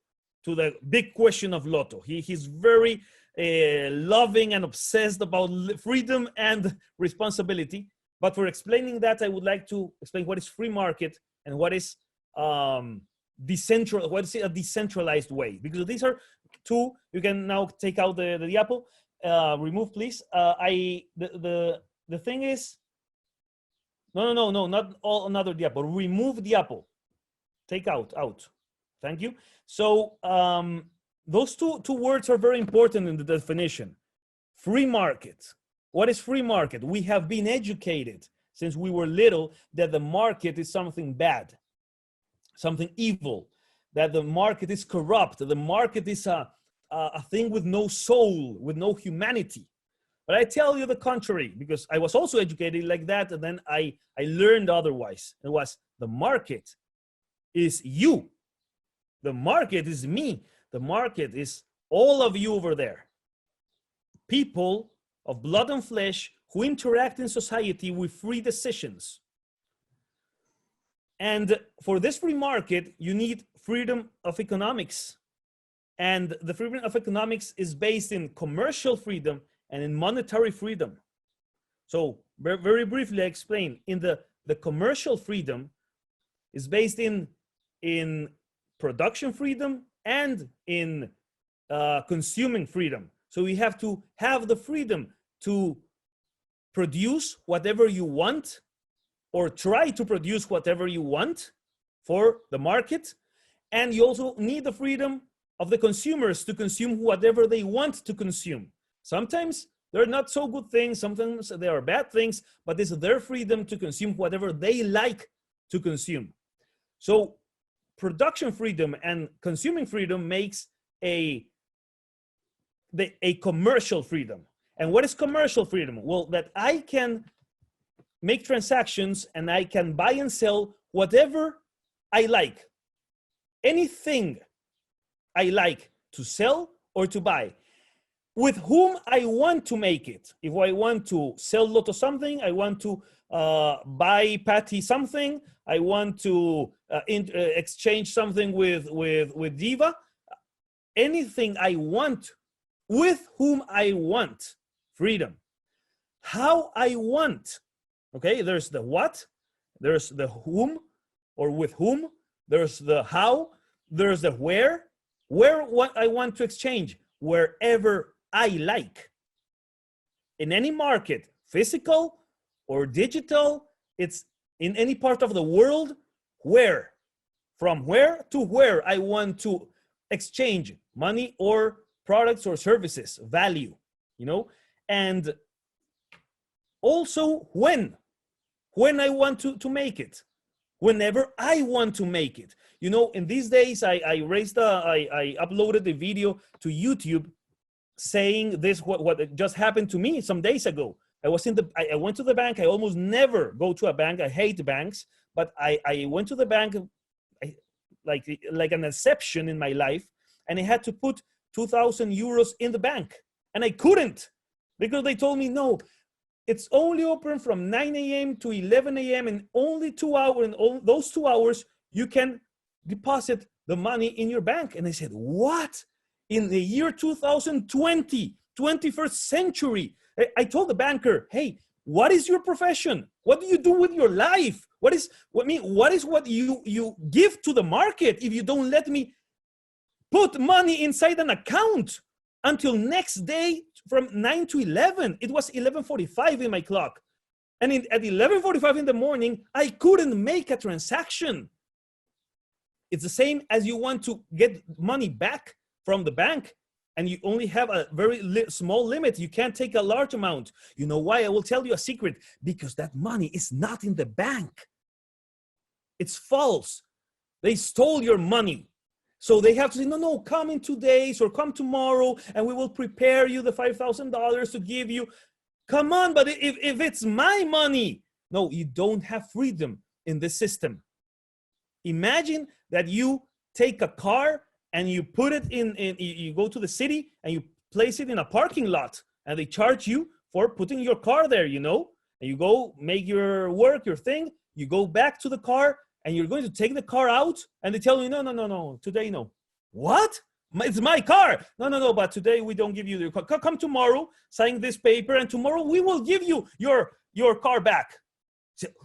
to the big question of Loto. He's very loving and obsessed about freedom and responsibility. But for explaining that, I would like to explain what is free market and what is a decentralized way. Because these are two. You can now take out the apple. Remove, please. The thing is, no, not all another the apple. Remove the apple. Take out. Thank you. So those two words are very important in the definition. Free market. What is free market? We have been educated since we were little that the market is something bad, something evil, that the market is corrupt, the market is a thing with no soul, with no humanity. But I tell you the contrary, because I was also educated like that, and then I learned otherwise. It was the market is you. The market is me. The market is all of you over there. People of blood and flesh who interact in society with free decisions. And for this free market, you need freedom of economics. And the freedom of economics is based in commercial freedom and in monetary freedom. So very briefly, I explain. In the commercial freedom is based in production freedom and in consuming freedom. So we have to have the freedom to produce whatever you want, or try to produce whatever you want for the market. And you also need the freedom of the consumers to consume whatever they want to consume. Sometimes they're not so good things, sometimes they are bad things, but it's their freedom to consume whatever they like to consume. So production freedom and consuming freedom makes a commercial freedom. And what is commercial freedom? Well, that I can make transactions and I can buy and sell whatever I like. Anything I like to sell or to buy. With whom I want to make it. If I want to sell Loto something, I want to buy Patty something, I want to exchange something with Diva. Anything I want, with whom I want. Freedom. How I want. Okay, there's the what, there's the whom or with whom, there's the how, there's the where what I want to exchange, wherever I like. In any market, physical or digital, it's in any part of the world, where, from where to where I want to exchange money or products or services, value, and also when I want to make it, whenever I want to make it. In these days, I uploaded a video to YouTube saying this, what just happened to me some days ago. I went to the bank. I almost never go to a bank. I hate banks, but I went to the bank like an exception in my life, and I had to put 2,000 euros in the bank, and I couldn't because they told me no. It's only open from 9 a.m. to 11 a.m. and only 2 hours. In those 2 hours, you can deposit the money in your bank. And I said, what? In the year 2020, 21st century? I told the banker, hey, what is your profession? What do you do with your life? What is what you give to the market if you don't let me put money inside an account? until next day from 9 to 11. It was 11:45 in my clock. And at 11:45 in the morning, I couldn't make a transaction. It's the same as you want to get money back from the bank and you only have a very small limit. You can't take a large amount. You know why? I will tell you a secret. Because that money is not in the bank. It's false. They stole your money. So they have to say, no, come in 2 days or come tomorrow and we will prepare you the $5,000 to give you. Come on, but if it's my money, no, you don't have freedom in this system. Imagine that you take a car and you put it you go to the city and you place it in a parking lot and they charge you for putting your car there, you know, and you go make your work, your thing, you go back to the car and you're going to take the car out and they tell you, no, today, no. What? It's my car. No, but today we don't give you your car. Come tomorrow, sign this paper and tomorrow we will give you your car back.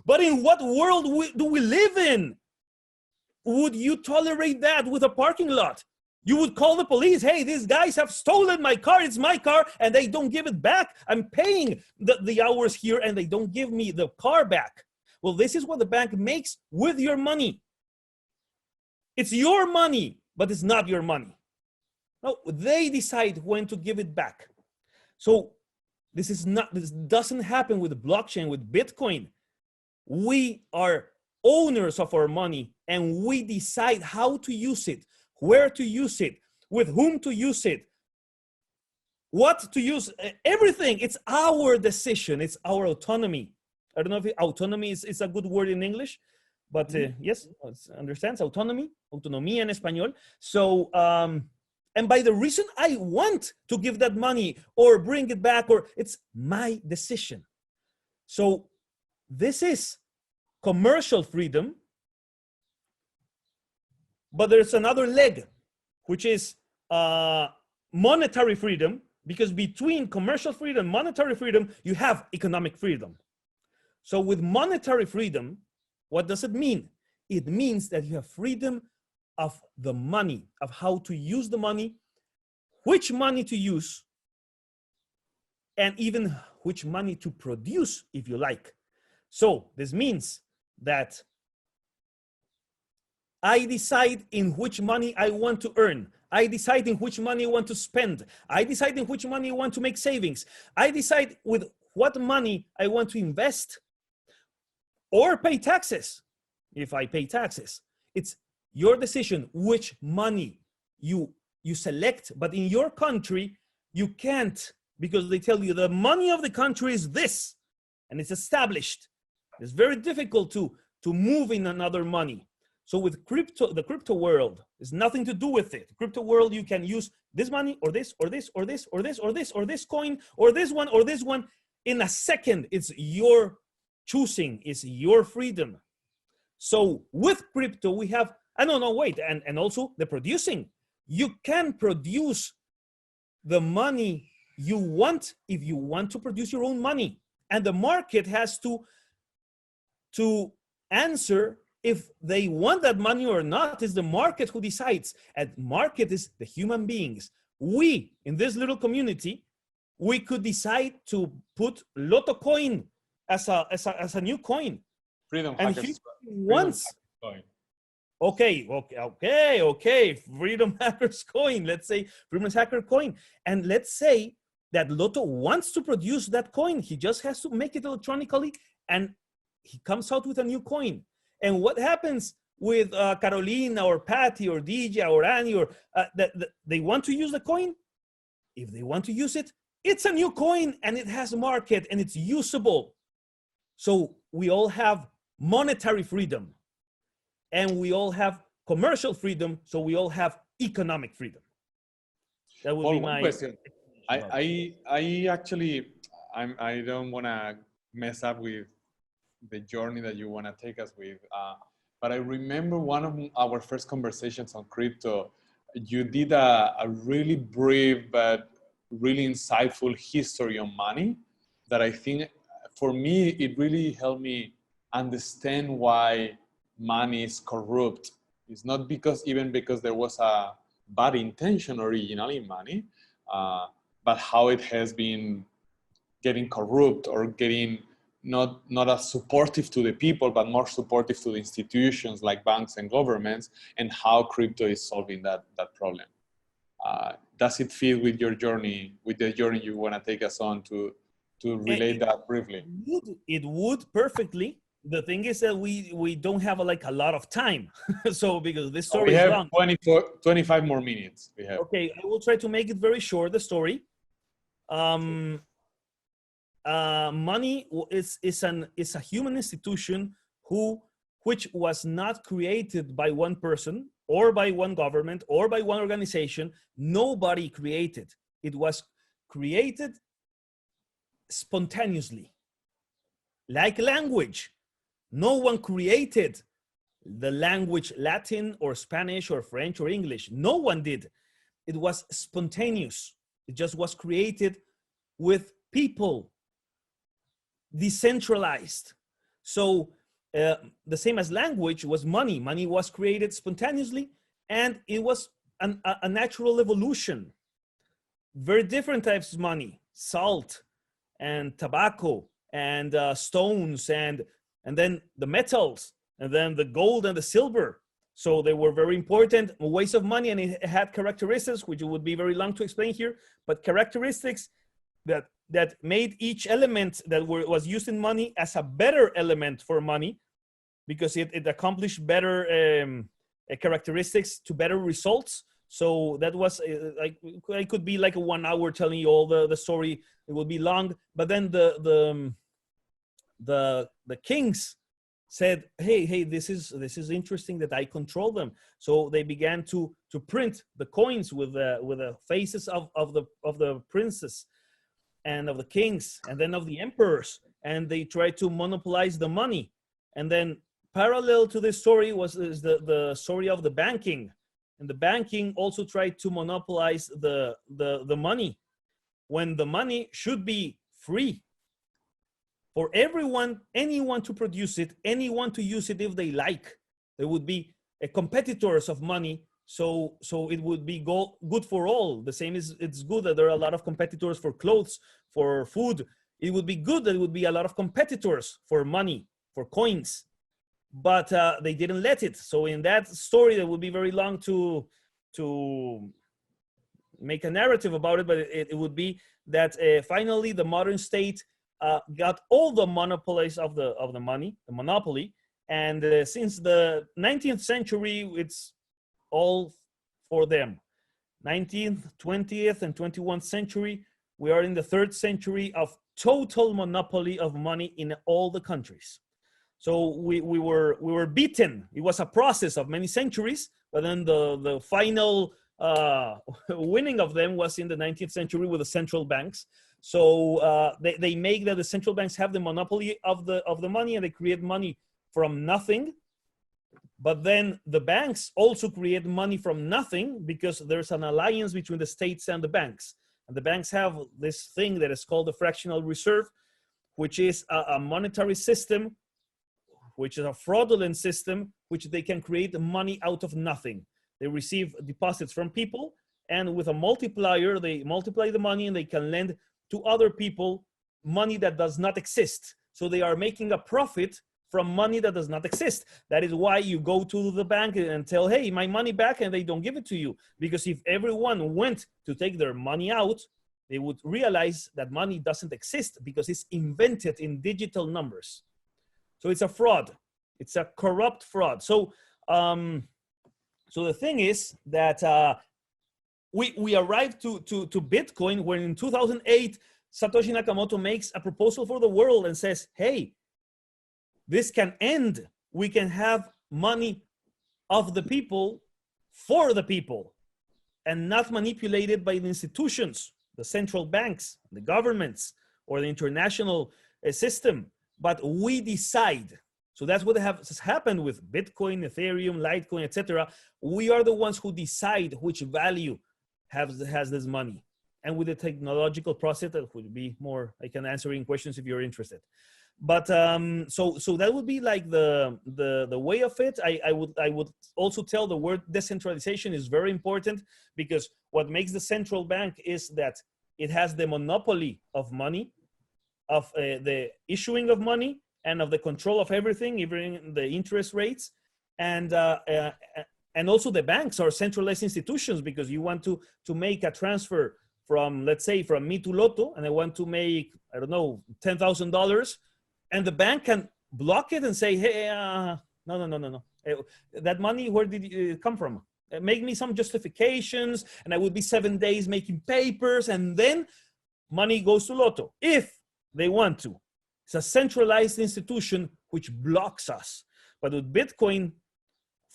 But in what world do we live in? Would you tolerate that with a parking lot? You would call the police. Hey, these guys have stolen my car. It's my car and they don't give it back. I'm paying the hours here and they don't give me the car back. Well, this is what the bank makes with your money. It's your money, but it's not your money. No, they decide when to give it back. So this doesn't happen with blockchain, with Bitcoin. We are owners of our money and we decide how to use it, where to use it, with whom to use it, what to use, everything. It's our decision. It's our autonomy. I don't know if autonomy is a good word in English, but yes, it understands autonomy, autonomía en español. So, and by the reason I want to give that money or bring it back, or it's my decision. So this is commercial freedom, but there's another leg, which is monetary freedom, because between commercial freedom and monetary freedom, you have economic freedom. So with monetary freedom, what does it mean? It means that you have freedom of the money, of how to use the money, which money to use, and even which money to produce, if you like. So this means that I decide in which money I want to earn. I decide in which money I want to spend. I decide in which money I want to make savings. I decide with what money I want to invest or pay taxes. If I pay taxes, it's your decision which money you select. But in your country, you can't, because they tell you the money of the country is this, and it's established. It's very difficult to move in another money. So with crypto, the crypto world is nothing to do with it. Crypto world, you can use this money or this or this or this or this or this or this coin or this one in a second. It's your choosing, it's your freedom. So with crypto, we have, and also the producing. You can produce the money you want if you want to produce your own money. And the market has to answer if they want that money or not. Is the market who decides. And market is the human beings. We, in this little community, we could decide to put Loto coin as a new coin. FreedomHackers once. Okay. FreedomHackers coin. Let's say FreedomHacker coin. And let's say that Loto wants to produce that coin. He just has to make it electronically and he comes out with a new coin. And what happens with Carolina or Patty or DJ or Annie or they want to use the coin? If they want to use it, it's a new coin and it has a market and it's usable. So we all have monetary freedom and we all have commercial freedom. So we all have economic freedom. That would be my question. I don't want to mess up with the journey that you want to take us with. But I remember one of our first conversations on crypto, you did a really brief but really insightful history on money that I think for me, it really helped me understand why money is corrupt. It's not because there was a bad intention originally in money, but how it has been getting corrupt or getting not as supportive to the people, but more supportive to the institutions like banks and governments, and how crypto is solving that problem. Does it fit with your journey, with the journey you want to take us on to relate that briefly? It would perfectly. The thing is that we don't have a lot of time. So because this story is long. We have 25 more minutes. We have. Okay, I will try to make it very short, the story. Money is a human institution which was not created by one person or by one government or by one organization. Nobody created. It was created spontaneously. Like language. No one created the language Latin or Spanish or French or English. No one did. It was spontaneous. It just was created with people, decentralized. So the same as language was money. Money was created spontaneously, and it was a natural evolution. Very different types of money: salt and tobacco and stones and then the metals and then the gold and the silver. So they were very important ways of money, and it had characteristics which would be very long to explain here, but characteristics that made each element that was used in money as a better element for money, because it accomplished better characteristics to better results. So that was I could be like a 1 hour telling you all the story. It would be long, but then the kings said, hey, this is interesting that I control them. So they began to print the coins with the faces of the princes and of the kings and then of the emperors, and they tried to monopolize the money. And then parallel to this story is the story of the banking, and the banking also tried to monopolize the money, when the money should be free for anyone to produce it, anyone to use it if they like. There would be competitors of money, so it would be good for all. The same is, it's good that there are a lot of competitors for clothes, for food. It would be good that it would be a lot of competitors for money, for coins, but they didn't let it. So in that story, that would be very long to make a narrative about it, but it would be that finally the modern state got all the monopolies of the money, the monopoly. And since the 19th century, it's all for them. 19th, 20th, and 21st century, we are in the 3rd century of total monopoly of money in all the countries. So we were beaten. It was a process of many centuries, but then the final winning of them was in the 19th century with the central banks. So they make that the central banks have the monopoly of the money, and they create money from nothing. But then the banks also create money from nothing, because there's an alliance between the states and the banks. And the banks have this thing that is called the fractional reserve, which is a monetary system, which is a fraudulent system, which they can create money out of nothing. They receive deposits from people, and with a multiplier, they multiply the money, and they can lend to other people money that does not exist. So they are making a profit from money that does not exist. That is why you go to the bank and tell, hey, my money back, and they don't give it to you. Because if everyone went to take their money out, they would realize that money doesn't exist, because it's invented in digital numbers. So it's a fraud. It's a corrupt fraud. So the thing is that we arrived to Bitcoin when in 2008, Satoshi Nakamoto makes a proposal for the world and says, hey, this can end. We can have money of the people for the people, and not manipulated by the institutions, the central banks, the governments, or the international system, but we decide. So that's what has happened with Bitcoin, Ethereum, Litecoin, etc. We are the ones who decide which value has this money. And with the technological process, that would be more, I can answer in questions if you're interested. But so that would be like the way of it. I would also tell the word decentralization is very important, because what makes the central bank is that it has the monopoly of money, of the issuing of money, and of the control of everything, even the interest rates, and also the banks are centralized institutions, because you want to make a transfer from, let's say, from me to Loto, and I want to make, I don't know, $10,000, and the bank can block it and say, hey, no. That money, where did it come from? Make me some justifications, and I would be 7 days making papers, and then money goes to Loto if they want to. It's a centralized institution which blocks us. But with Bitcoin,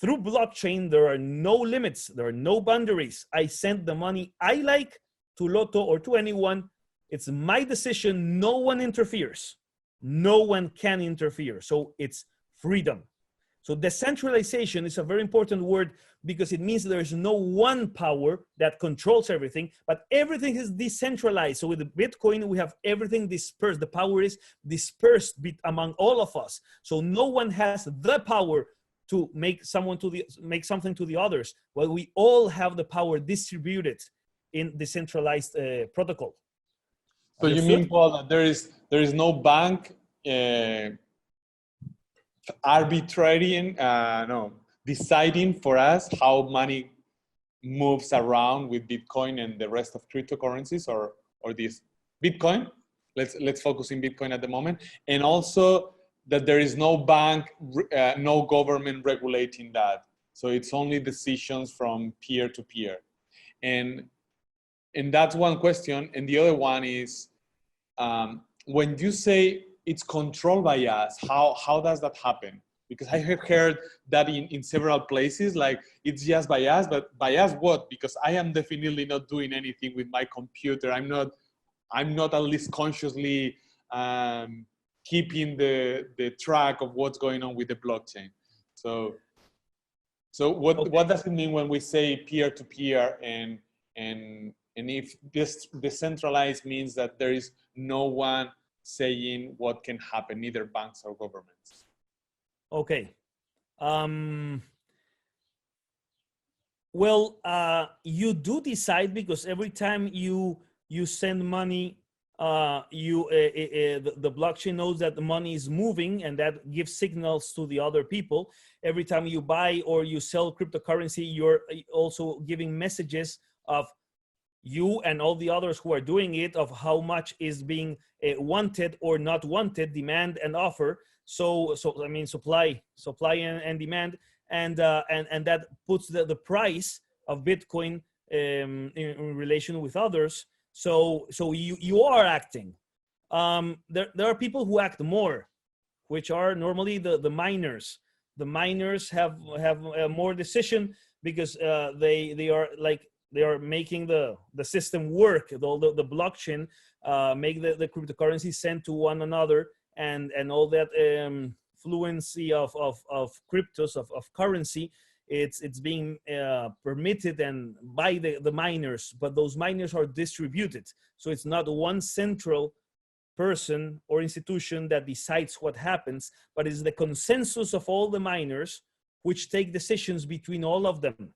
through blockchain, there are no limits, there are no boundaries. I send the money I like to Loto or to anyone. It's my decision. No one interferes. No one can interfere. So it's freedom. So decentralization is a very important word, because it means there is no one power that controls everything, but everything is decentralized. So with Bitcoin, we have everything dispersed. The power is dispersed among all of us. So no one has the power to make something to the others. Well, we all have the power distributed in decentralized protocol. So you mean, Paul, that there is no bank deciding for us how money moves around with Bitcoin and the rest of cryptocurrencies, or this Bitcoin? Let's focus in Bitcoin at the moment, and also that there is no bank, no government regulating that. So it's only decisions from peer to peer, and that's one question. And the other one is, when you say it's controlled by us, how does that happen? Because I have heard that in several places, like it's just by us, but by us what? Because I am definitely not doing anything with my computer. I'm not at least consciously keeping the track of what's going on with the blockchain. So what does it mean when we say peer to peer, and if this decentralized means that there is no one saying what can happen, neither banks or governments? Okay. You do decide, because every time you send money, the blockchain knows that the money is moving, and that gives signals to the other people. Every time you buy or you sell cryptocurrency, you're also giving messages of you and all the others who are doing it, of how much is being wanted or not wanted, demand and offer. So I mean, supply and demand, and that puts the price of Bitcoin in relation with others. So you are acting. There are people who act more, which are normally the miners. The miners have more decision, because they are making the system work. The blockchain make the cryptocurrency send to one another, and all that fluency of cryptos, of currency, it's being permitted and by the miners, but those miners are distributed. So it's not one central person or institution that decides what happens, but it's the consensus of all the miners which take decisions between all of them.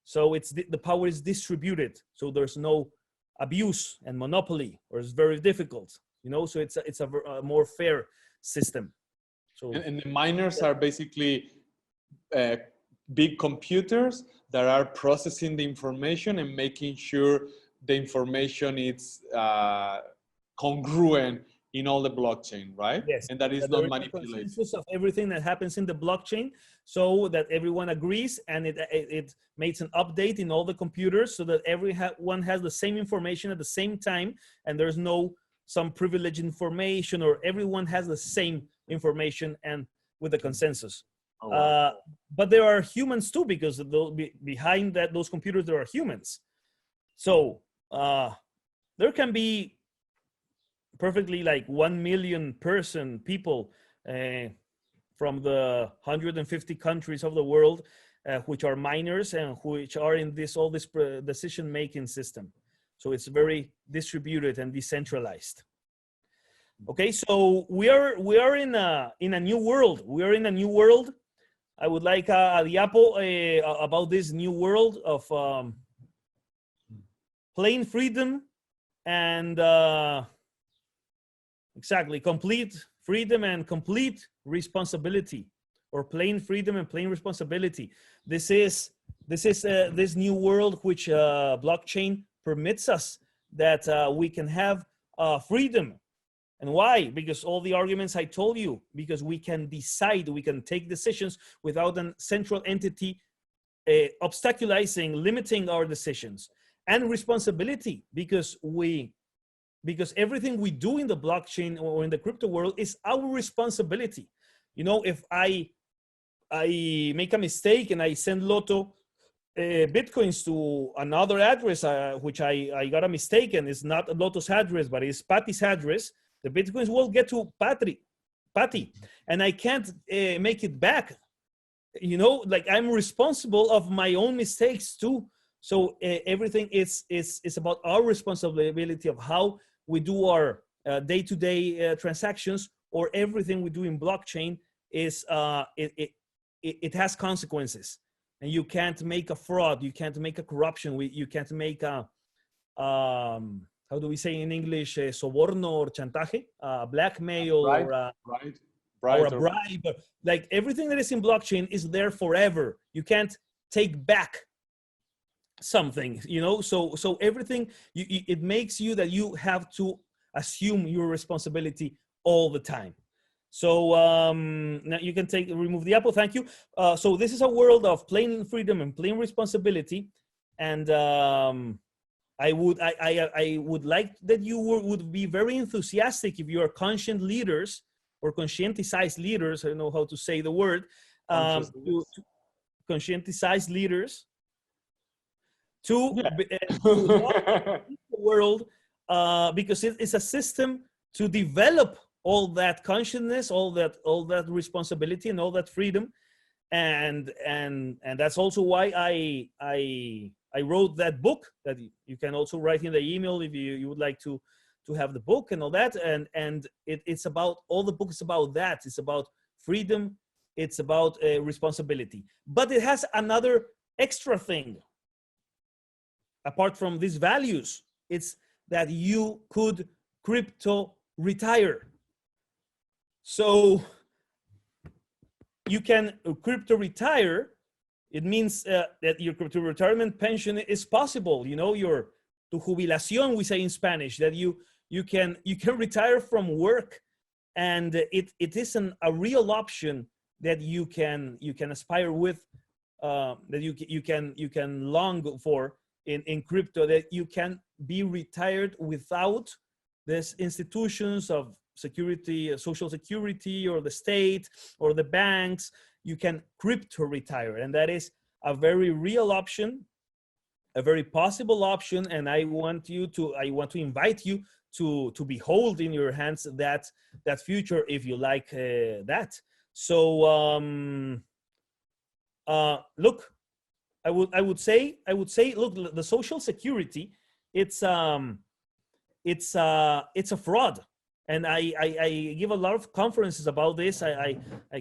So it's the power is distributed. So there's no abuse and monopoly, or it's very difficult, so it's a more fair system. So and the miners are basically big computers that are processing the information and making sure the information is congruent in all the blockchain, right? Yes. And that is not manipulated. Consensus of everything that happens in the blockchain, so that everyone agrees, and it makes an update in all the computers, so that everyone has the same information at the same time, and there's no some privileged information, or everyone has the same information and with the consensus. Oh, wow. But there are humans too, because behind those computers there are humans. So there can be perfectly like 1 million people from the 150 countries of the world, which are miners and which are in all this decision-making system. So it's very distributed and decentralized. Okay, so we are in a new world. We are in a new world. I would like Diapo about this new world of plain freedom and exactly complete freedom and complete responsibility, or plain freedom and plain responsibility. This is this new world which blockchain permits us that we can have freedom. And why? Because all the arguments I told you, because we can decide, we can take decisions without a central entity obstaculizing, limiting our decisions. And responsibility, because everything we do in the blockchain or in the crypto world is our responsibility. You know, if I make a mistake and I send Loto Bitcoins to another address, which I got a mistake, and it's not Loto's address, but it's Patty's address, the Bitcoins will get to Patty, and I can't make it back. You know, like I'm responsible of my own mistakes too. So everything is about our responsibility of how we do our day-to-day transactions, or everything we do in blockchain is it has consequences, and you can't make a fraud, you can't make a corruption, you can't make a how do we say in English, soborno or chantaje, blackmail, or a bribe. Like everything that is in blockchain is there forever. You can't take back something, you know. So everything, it makes you that you have to assume your responsibility all the time. So now you can remove the apple. Thank you. So this is a world of plain freedom and plain responsibility, and I would like that you would be very enthusiastic if you are conscient leaders or conscientized leaders. I don't know how to say the word. To conscientized leaders to the world, because it's a system to develop all that consciousness, all that responsibility, and all that freedom, and that's also why I wrote that book that you can also write in the email if you would like to have the book and all that. And it's about, all the book is about that. It's about freedom. It's about responsibility. But it has another extra thing. Apart from these values, it's that you could crypto retire. So you can crypto retire. It means that your crypto retirement pension is possible. You know, your tu jubilación, we say in Spanish, that you can retire from work, and it is a real option that you can aspire with, that you can long for in crypto, that you can be retired without these institutions of security, social security, or the state, or the banks. You can crypto retire, and that is a very real option, a very possible option. And I want to invite you to behold in your hands that future, if you like that. So look, I would say, look, the social security, it's a fraud. And I give a lot of conferences about this. I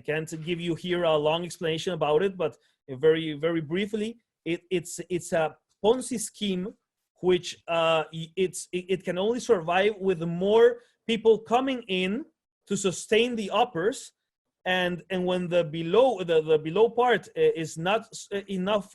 can't give you here a long explanation about it, but very, very briefly, it's a Ponzi scheme, which it can only survive with more people coming in to sustain the uppers, and when the below part is not enough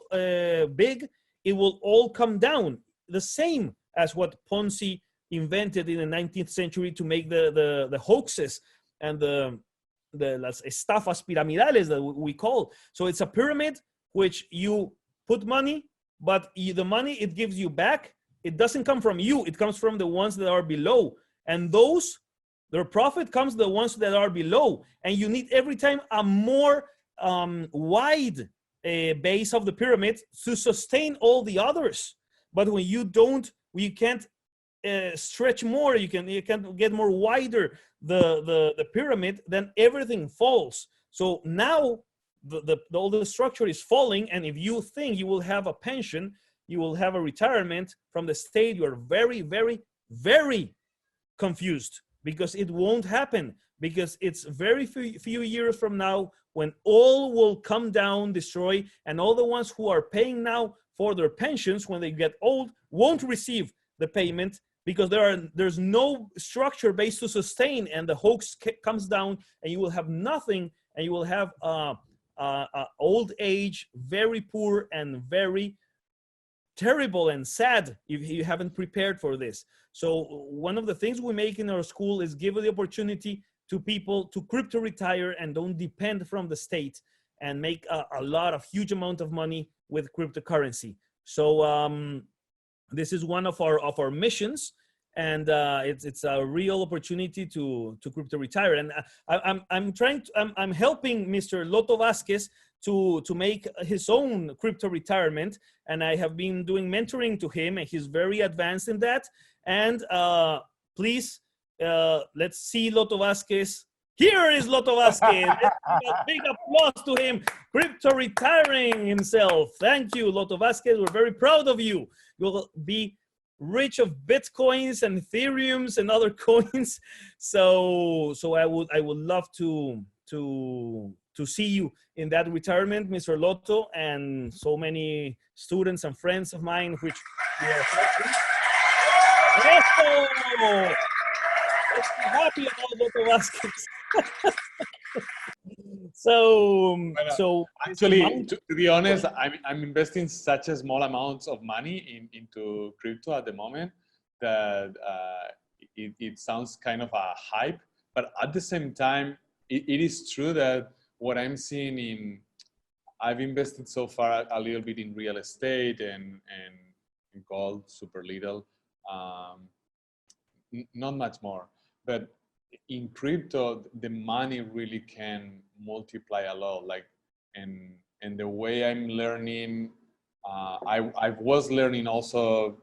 big, it will all come down. The same as what Ponzi invented in the 19th century to make the hoaxes and las estafas piramidales that we call. So it's a pyramid which you put money, but the money it gives you back, it doesn't come from you, it comes from the ones that are below. And their profit comes the ones that are below. And you need every time a more wide base of the pyramid to sustain all the others. But when you can't stretch more, you can get more wider the pyramid, then everything falls. So now all the structure is falling, and if you think you will have a pension, you will have a retirement from the state, you are very, very, very confused. because it won't happen, because it's very few years from now when all will come down, destroy, and all the ones who are paying now for their pensions when they get old won't receive the payment, because there's no structure base to sustain, and the hoax comes down, and you will have nothing, and you will have old age, very poor and very terrible and sad if you haven't prepared for this. So one of the things we make in our school is give the opportunity to people to crypto retire and don't depend from the state, and make a huge amount of money with cryptocurrency. So this is one of our missions, and it's a real opportunity to crypto retire. And I'm helping Mr. Loto Vázquez to make his own crypto retirement, and I have been doing mentoring to him, and he's very advanced in that. And please, let's see Loto Vázquez. Here is Loto Vázquez. A big applause to him, crypto retiring himself. Thank you, Loto Vázquez. We're very proud of you. You'll be rich of Bitcoins and Ethereums and other coins. So I would love to see you in that retirement, Mr. Loto, and so many students and friends of mine, which we are happy. Let's be happy about Loto Vázquez. So actually, to be honest, I'm investing such a small amounts of money into crypto at the moment that it sounds kind of a hype, but at the same time, it is true that what I'm seeing I've invested so far a little bit in real estate and in gold, super little, not much more, but in crypto, the money really can multiply a lot. Like, and the way I'm learning, I was learning also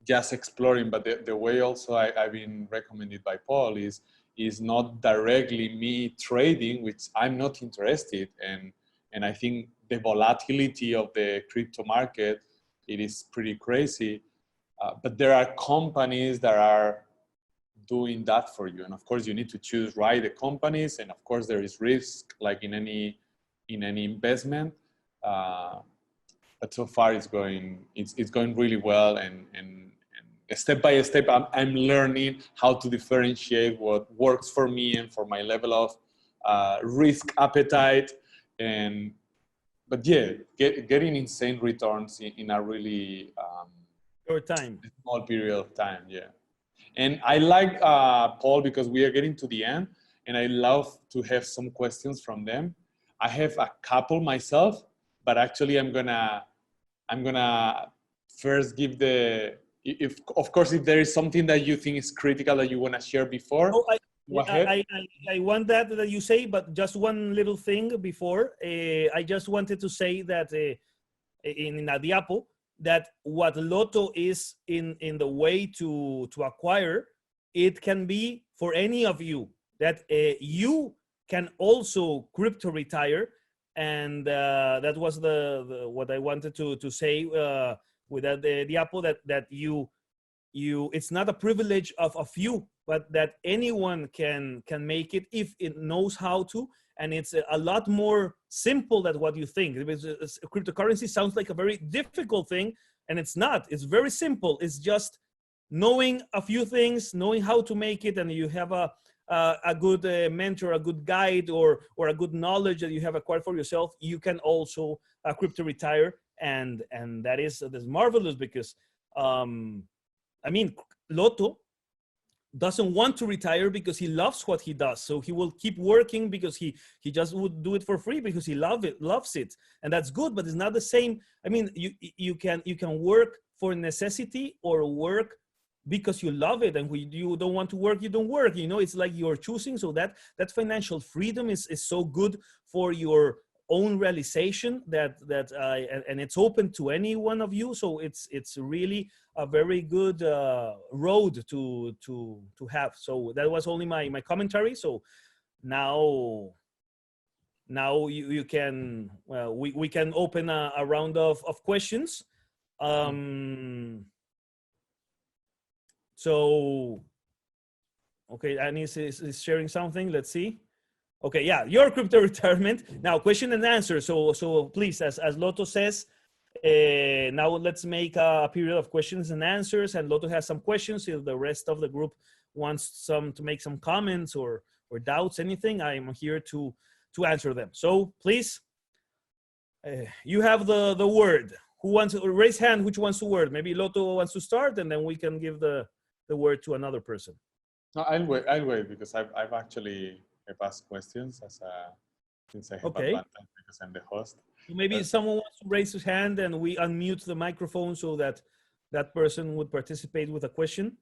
just exploring, but the way also I've been recommended by Paul is not directly me trading, which I'm not interested in. And I think the volatility of the crypto market, it is pretty crazy. But there are companies that are doing that for you, and of course you need to choose right the companies, and of course there is risk like in any investment, but so far it's going really well, and step by step I'm learning how to differentiate what works for me and for my level of risk appetite. But yeah, getting insane returns in a really short time, small period of time. Yeah. And I like Paul, because we are getting to the end, and I love to have some questions from them. I have a couple myself, but actually I'm gonna first give if there is something that you think is critical that you want to share before. Oh, go ahead. I want that you say, but just one little thing before. I just wanted to say that in a diapo, that what Loto is in the way to acquire, it can be for any of you, that you can also crypto retire. And that was the what I wanted to say with that diapo, that you it's not a privilege of a few, but that anyone can make it if it knows how to. And it's a lot more simple than what you think. Cryptocurrency sounds like a very difficult thing, and it's not. It's very simple. It's just knowing a few things, knowing how to make it, and you have a good mentor, a good guide, or a good knowledge that you have acquired for yourself. You can also crypto retire, and that's marvelous, because I mean, Loto doesn't want to retire because he loves what he does. So he will keep working because he just would do it for free because he loves it. And that's good, but it's not the same. I mean, you can work for necessity or work because you love it. And when you don't want to work, you don't work. You know, it's like you're choosing. So that financial freedom is so good for your own realization, and it's open to any one of you. So it's really a very good road to have. So that was only my commentary. So now you can we can open a round of questions. So Okay, Anis is sharing something. Let's see. Okay, yeah, your crypto retirement. Now, question and answer. So please, as Loto says, now let's make a period of questions and answers. And Loto has some questions. If the rest of the group wants to make some comments or doubts, anything, I am here to answer them. So please, you have the word. Who wants to raise hand? Which wants the word? Maybe Loto wants to start, and then we can give the word to another person. No, I'll wait because I've asked questions since I have advantage because I'm the host. So maybe someone wants to raise his hand and we unmute the microphone so that that person would participate with a question.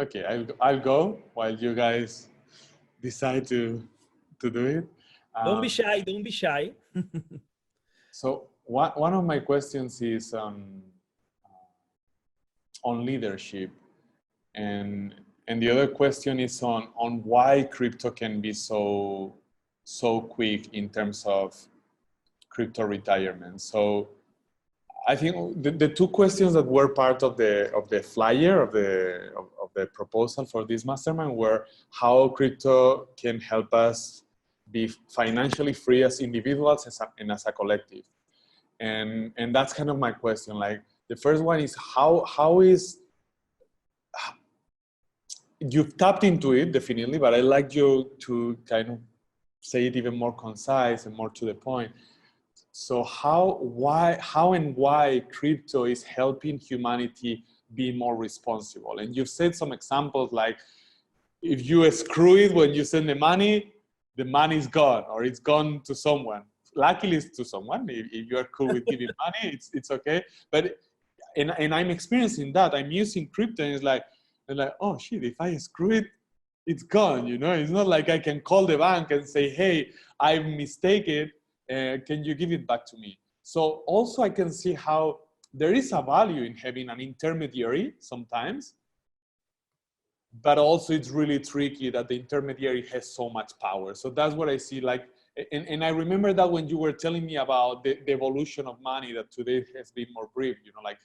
Okay, I'll go while you guys decide to do it. Don't be shy. Don't be shy. So one of my questions is on leadership, and the other question is on why crypto can be so quick in terms of crypto retirement. So I think the two questions that were part of the flyer of the proposal for this mastermind were how crypto can help us be financially free as individuals and as a collective. And that's kind of my question. Like the first one is how is you've tapped into it definitely, but I'd like you to kind of say it even more concise and more to the point. So how and why crypto is helping humanity be more responsible? And you've said some examples like if you screw it when you send the money is gone or it's gone to someone. Luckily it's to someone. If you're cool with giving money, it's okay. But and I'm experiencing that. I'm using crypto and it's like, oh shit, if I screw it, it's gone, you know? It's not like I can call the bank and say, hey, I've mistaken, can you give it back to me? So also I can see how there is a value in having an intermediary sometimes, but also it's really tricky that the intermediary has so much power. So that's what I see, like, and I remember that when you were telling me about the evolution of money, that today has been more brief, you know, like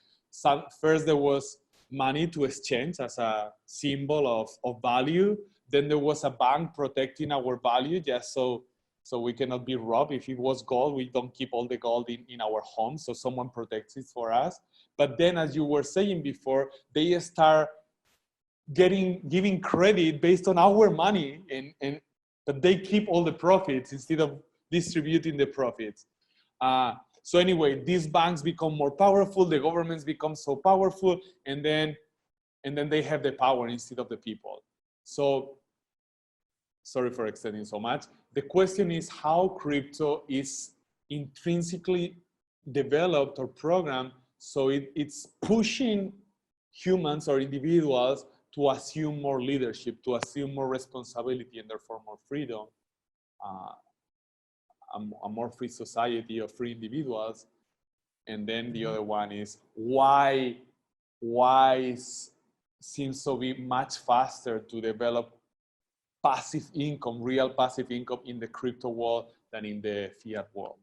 first there was money to exchange as a symbol of value. Then there was a bank protecting our value just so we cannot be robbed. If it was gold, we don't keep all the gold in our home, so someone protects it for us. But then, as you were saying before, they start giving credit based on our money, but they keep all the profits instead of distributing the profits. So anyway, these banks become more powerful, the governments become so powerful, and then they have the power instead of the people. So, sorry for extending so much. The question is how crypto is intrinsically developed or programmed so it's pushing humans or individuals to assume more leadership, to assume more responsibility and therefore more freedom, a more free society of free individuals. And then the other one is why seems to be much faster to develop passive income, real passive income in the crypto world than in the fiat world.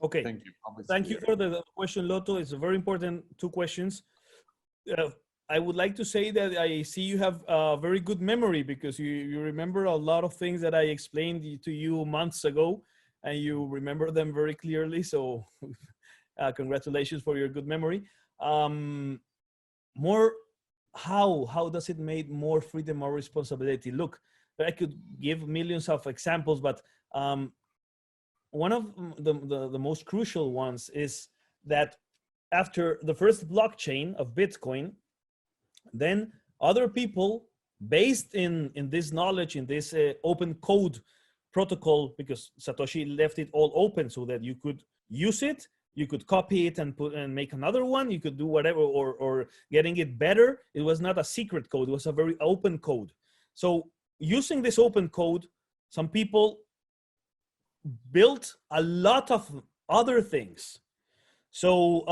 Okay. Thank you. Thank you for the question, Loto. It's a very important two questions. I would like to say that I see you have a very good memory because you remember a lot of things that I explained to you months ago and you remember them very clearly. So congratulations for your good memory. How does it make more freedom or responsibility? Look, I could give millions of examples, but one of the most crucial ones is that after the first blockchain of Bitcoin, then other people based in this knowledge, in this open code protocol, because Satoshi left it all open so that you could use it, you could copy it and make another one, you could do whatever, or getting it better. It was not a secret code, it was a very open code. So using this open code, some people built a lot of other things. So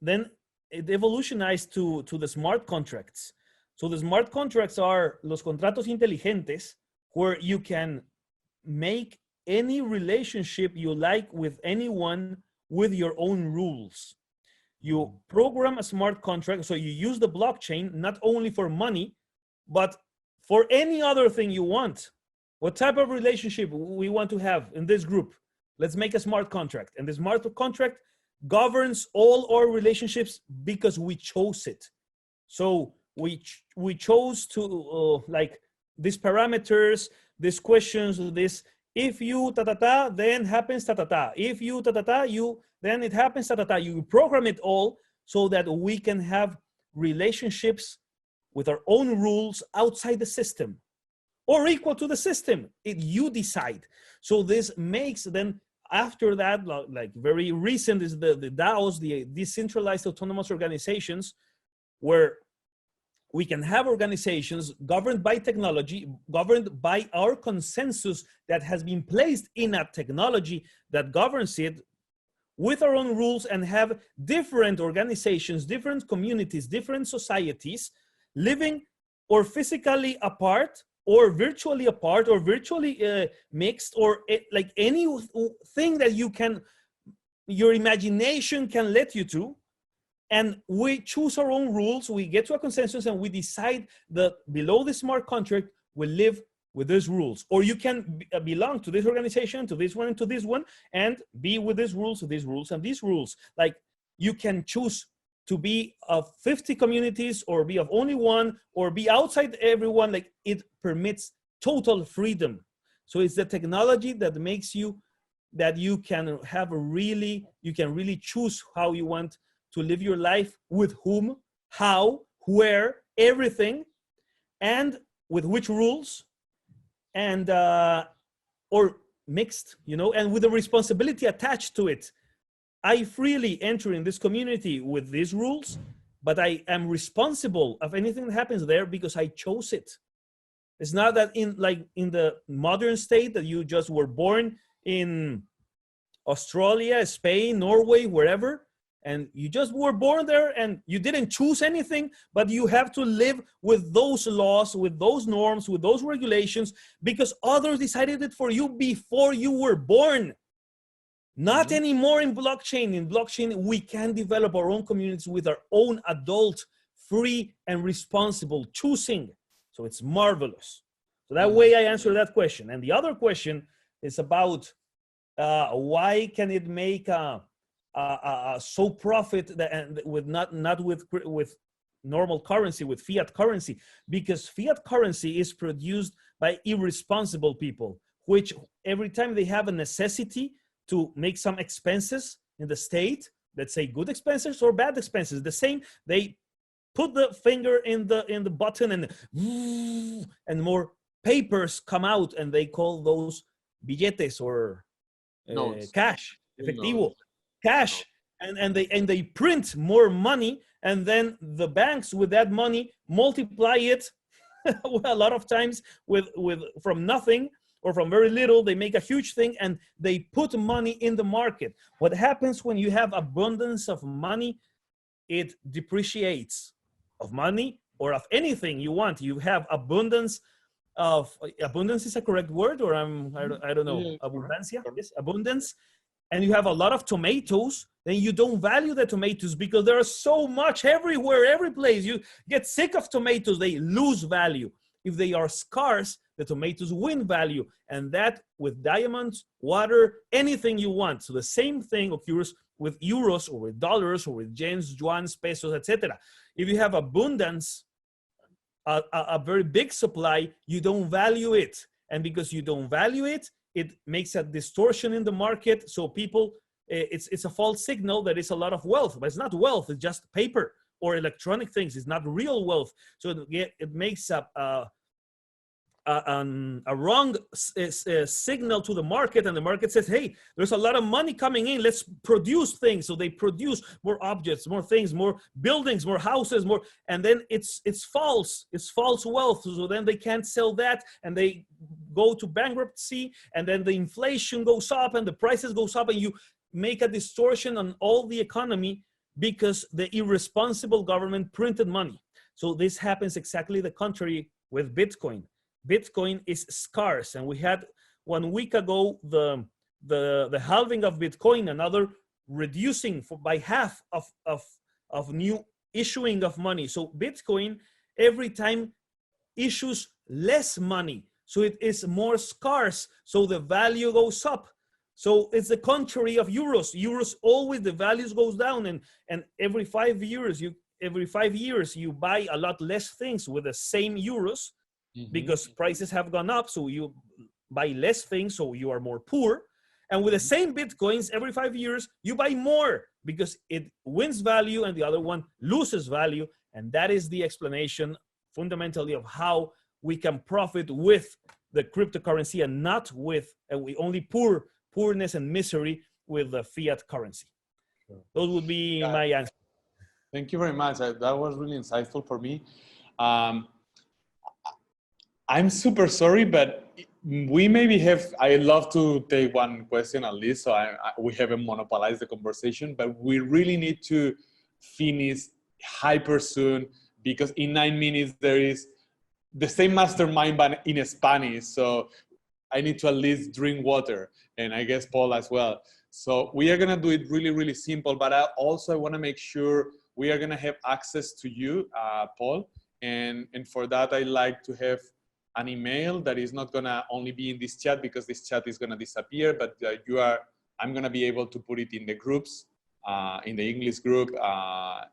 then it evolutionized to the smart contracts. So the smart contracts are los contratos inteligentes, where you can make any relationship you like with anyone with your own rules. You program a smart contract, so you use the blockchain not only for money, but for any other thing you want. What type of relationship we want to have in this group? Let's make a smart contract. And the smart contract governs all our relationships because we chose it. So we chose to like these parameters, these questions, this, if you ta-ta-ta, then happens ta-ta-ta. If you ta-ta-ta, then it happens ta-ta-ta. You program it all so that we can have relationships with our own rules outside the system or equal to the system. You decide. So this makes then, after that, like very recent is the DAOs, the decentralized autonomous organizations, where we can have organizations governed by technology, governed by our consensus that has been placed in a technology that governs it with our own rules, and have different organizations, different communities, different societies living or physically apart or virtually apart or virtually mixed, or like anything that your imagination can let you to. And we choose our own rules, we get to a consensus, and we decide that below the smart contract, we live with these rules. Or you can belong to this organization, to this one, and to this one, and be with these rules, and these rules. Like you can choose to be of 50 communities, or be of only one, or be outside everyone. Like it permits total freedom. So it's the technology that makes you, that you can have you can really choose how you want to live your life, with whom, how, where, everything, and with which rules, and or mixed, and with the responsibility attached to it. I freely enter in this community with these rules, but I am responsible of anything that happens there because I chose it. It's not that in the modern state that you just were born in Australia, Spain, Norway, wherever, and you just were born there and you didn't choose anything, but you have to live with those laws, with those norms, with those regulations, because others decided it for you before you were born. Not anymore in blockchain. In blockchain, we can develop our own communities with our own adult, free and responsible choosing. So it's marvelous. So that way I answer that question. And the other question is about why can it make so profit that, with not with normal currency, with fiat currency, because fiat currency is produced by irresponsible people, which every time they have a necessity to make some expenses in the state, let's say good expenses or bad expenses, the same, they put the finger in the button and more papers come out, and they call those billetes or cash, efectivo. Cash, and they print more money, and then the banks with that money multiply it a lot of times with from nothing or from very little. They make a huge thing and they put money in the market. What happens when you have abundance of money? It depreciates, of money or of anything you want. You have abundance is a correct word, or I don't know, abundancia, yes, abundance. And you have a lot of tomatoes, then you don't value the tomatoes because there are so much everywhere, every place. You get sick of tomatoes, they lose value. If they are scarce, the tomatoes win value. And that with diamonds, water, anything you want. So the same thing occurs with euros or with dollars or with yens, yuans, pesos, etc. If you have abundance, a very big supply, you don't value it. And because you don't value it, it makes a distortion in the market. So people, it's a false signal that it's a lot of wealth, but it's not wealth. It's just paper or electronic things. It's not real wealth. So it makes a wrong signal to the market, and the market says, hey, there's a lot of money coming in, let's produce things. So they produce more objects, more things, more buildings, more houses, more, and then it's false wealth. So then they can't sell that, and they go to bankruptcy, and then the inflation goes up and the prices goes up, and you make a distortion on all the economy because the irresponsible government printed money. So this happens exactly the contrary with Bitcoin. Bitcoin is scarce, and we had 1 week ago the halving of Bitcoin, another reducing by half of new issuing of money. So Bitcoin every time issues less money, so it is more scarce, so the value goes up. So it's the contrary of euros. Euros always the values goes down, and every 5 years you buy a lot less things with the same euros, because prices have gone up, so you buy less things, so you are more poor. And with the same Bitcoins, every 5 years you buy more because it wins value and the other one loses value. And that is the explanation fundamentally of how we can profit with the cryptocurrency and not with only poorness and misery with the fiat currency. Sure. Those would be my answer. Thank you very much. That was really insightful for me. I'm super sorry, but we maybe have, I love to take one question at least, so we haven't monopolized the conversation, but we really need to finish hyper soon, because in 9 minutes there is the same mastermind but in Spanish, so I need to at least drink water, and I guess Paul as well. So we are gonna do it really, really simple, but I wanna make sure we are gonna have access to you, Paul, and for that I like to have an email that is not gonna only be in this chat, because this chat is gonna disappear, but I'm gonna be able to put it in the groups, in the English group,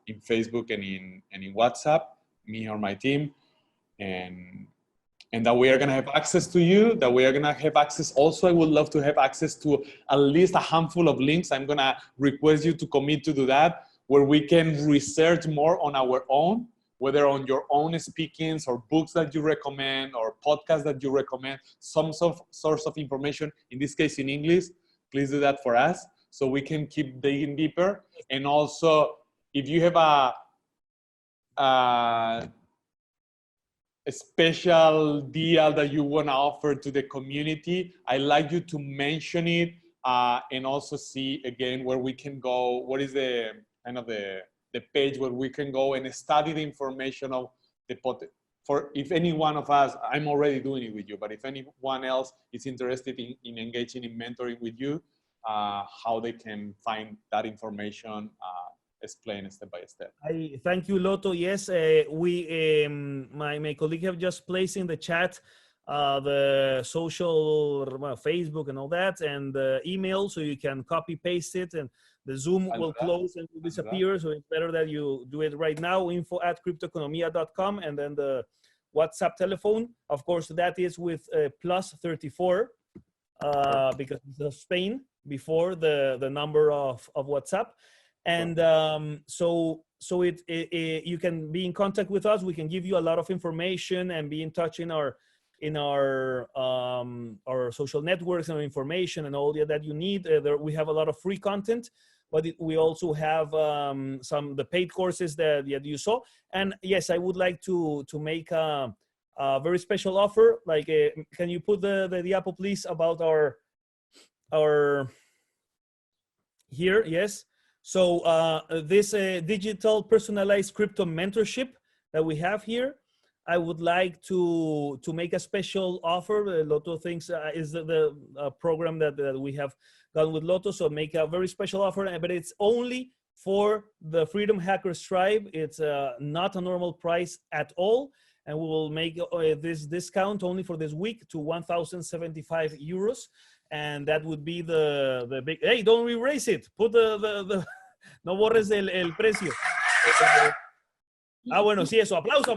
in Facebook and in WhatsApp, me or my team, and that we are gonna have access to you, that we are gonna have access. Also, I would love to have access to at least a handful of links. I'm gonna request you to commit to do that, where we can research more on our own, whether on your own speakings or books that you recommend or podcasts that you recommend, some source of information, in this case in English. Please do that for us so we can keep digging deeper. And also, if you have a special deal that you want to offer to the community, I'd like you to mention it, and also see again where we can go, what is the kind of the page where we can go and study the information of for if any one of us, I'm already doing it with you, but if anyone else is interested in engaging in mentoring with you, how they can find that information, explain step by step. I thank you, Loto. Yes, my colleague have just placed in the chat the social, Facebook and all that, and the email, so you can copy paste it, and the Zoom will close and will disappear. So it's better that you do it right now. info@cryptoeconomia.com, and then the WhatsApp telephone. Of course, that is with +34 because it's of Spain before the number of WhatsApp. And so you can be in contact with us. We can give you a lot of information and be in touch in our social networks and information and all that you need. We have a lot of free content, but we also have the paid courses that you saw. And yes, I would like to make a very special offer. Like, can you put the diapo, please, about our here? Yes. So this digital personalized crypto mentorship that we have here, I would like to make a special offer. Loto thinks is the program that we have done with Loto. So make a very special offer, but it's only for the Freedom Hackers tribe. It's not a normal price at all. And we will make this discount only for this week to 1,075 euros. And that would be the big, hey, don't erase it. Put the no borres el precio. Bueno, sí, eso. Aplauso.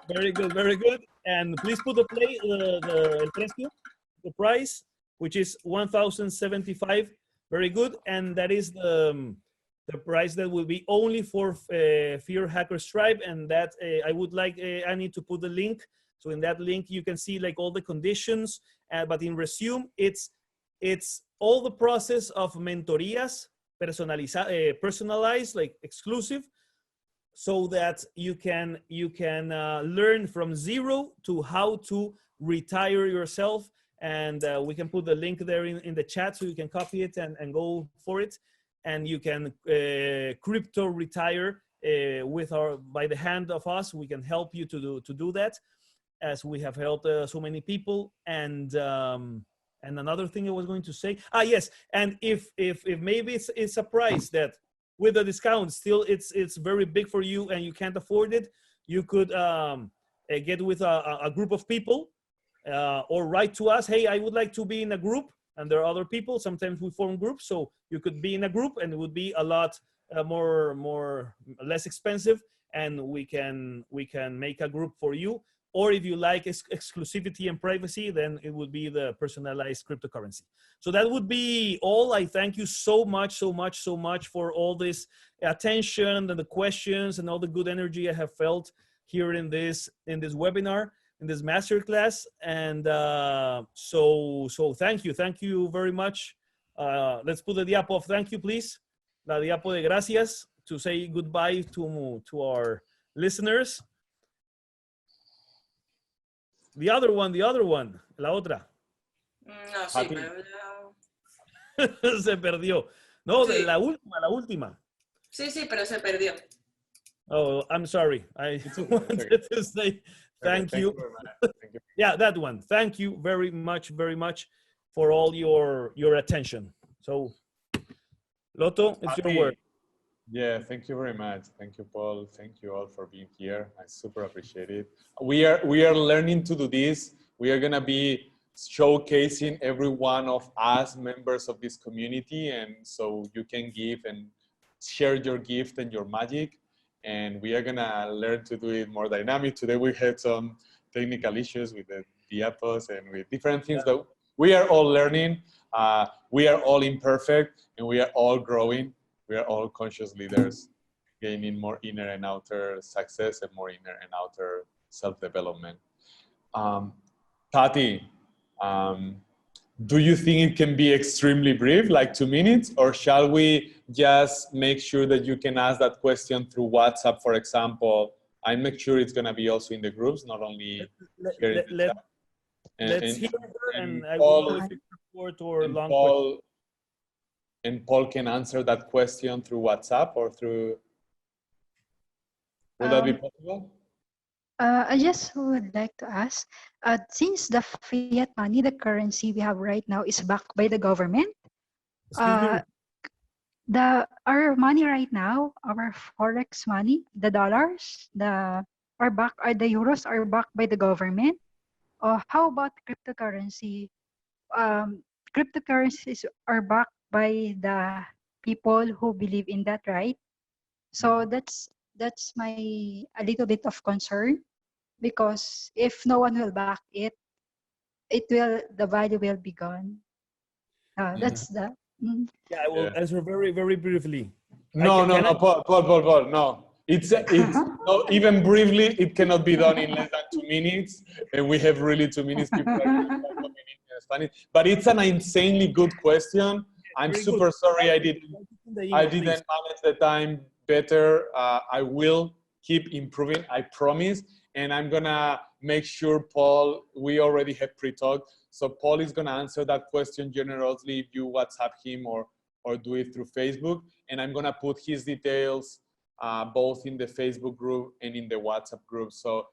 Very good, very good. And please put the el precio, the price, which is 1,075. Very good. And that is the price that will be only for Fear Hackers Tribe. And that I would like Annie to put the link. So in that link, you can see like all the conditions. But in resume, it's all the process of mentorías, personalized, like exclusive, so that you can learn from zero to how to retire yourself. And we can put the link there in the chat, so you can copy it and go for it. And you can crypto retire by the hand of us. We can help you to do that, as we have helped so many people. And And another thing I was going to say, yes, and if maybe it's a price that with the discount still it's very big for you and you can't afford it, you could get with a group of people or write to us, hey, I would like to be in a group, and there are other people. Sometimes we form groups, so you could be in a group and it would be a lot less expensive, and we can make a group for you. Or if you like exclusivity and privacy, then it would be the personalized cryptocurrency. So that would be all. I thank you so much for all this attention and the questions and all the good energy I have felt here in this webinar, in this masterclass. And so thank you very much. Let's put the diapo of thank you, please. La diapo de gracias, to say goodbye to our listeners. The other one, la otra. No, sí, Se perdió. No, sí. la última. Sí, pero se perdió. Oh, I'm sorry. I wanted to say thank you. Thank you. Yeah, that one. Thank you very much for all your attention. So, Loto, it's your word. Yeah, thank you very much. Thank you, Paul. Thank you all for being here. I super appreciate it. We are learning to do this. We are gonna be showcasing every one of us members of this community, and so you can give and share your gift and your magic. And we are gonna learn to do it more dynamic. Today we had some technical issues with the diapos and with different things that we are all learning. We are all imperfect, and we are all growing. We are all conscious leaders, gaining more inner and outer success and more inner and outer self-development. Tati, do you think it can be extremely brief, like 2 minutes, or shall we just make sure that you can ask that question through WhatsApp, for example? I make sure it's gonna be also in the groups, not only here in the chat. Let's hear her, and I will know if it's short or long question. And Paul can answer that question through WhatsApp or through. Would that be possible? I just would like to ask, since the fiat money, the currency we have right now, is backed by the government, our money right now, our forex money, the dollars, the euros are backed by the government. How about cryptocurrency? Cryptocurrencies are backed by the people who believe in that, right? So that's my a little bit of concern, because if no one will back it, the value will be gone. That's the. Yeah, I will answer very briefly. No, Paul, no. It's no, even briefly, it cannot be done in less than 2 minutes, and we have really 2 minutes. People are coming in Spanish, but it's an insanely good question. I'm super sorry I didn't manage the time better. I will keep improving, I promise. And I'm gonna make sure, Paul, we already have pre-talked. So Paul is gonna answer that question generously if you WhatsApp him or do it through Facebook. And I'm gonna put his details both in the Facebook group and in the WhatsApp group. So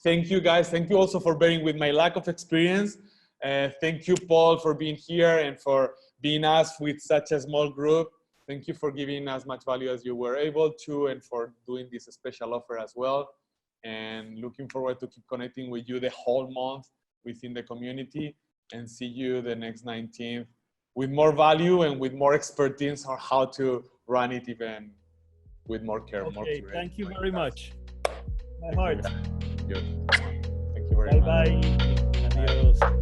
thank you guys. Thank you also for bearing with my lack of experience. Thank you, Paul, for being here and for being asked with such a small group. Thank you for giving as much value as you were able to, and for doing this special offer as well. And looking forward to keep connecting with you the whole month within the community, and see you the next 19th with more value and with more expertise on how to run it even with more care. Okay, more curated. Thank you very much. My heart. Thank you very much. Bye-bye. Adios.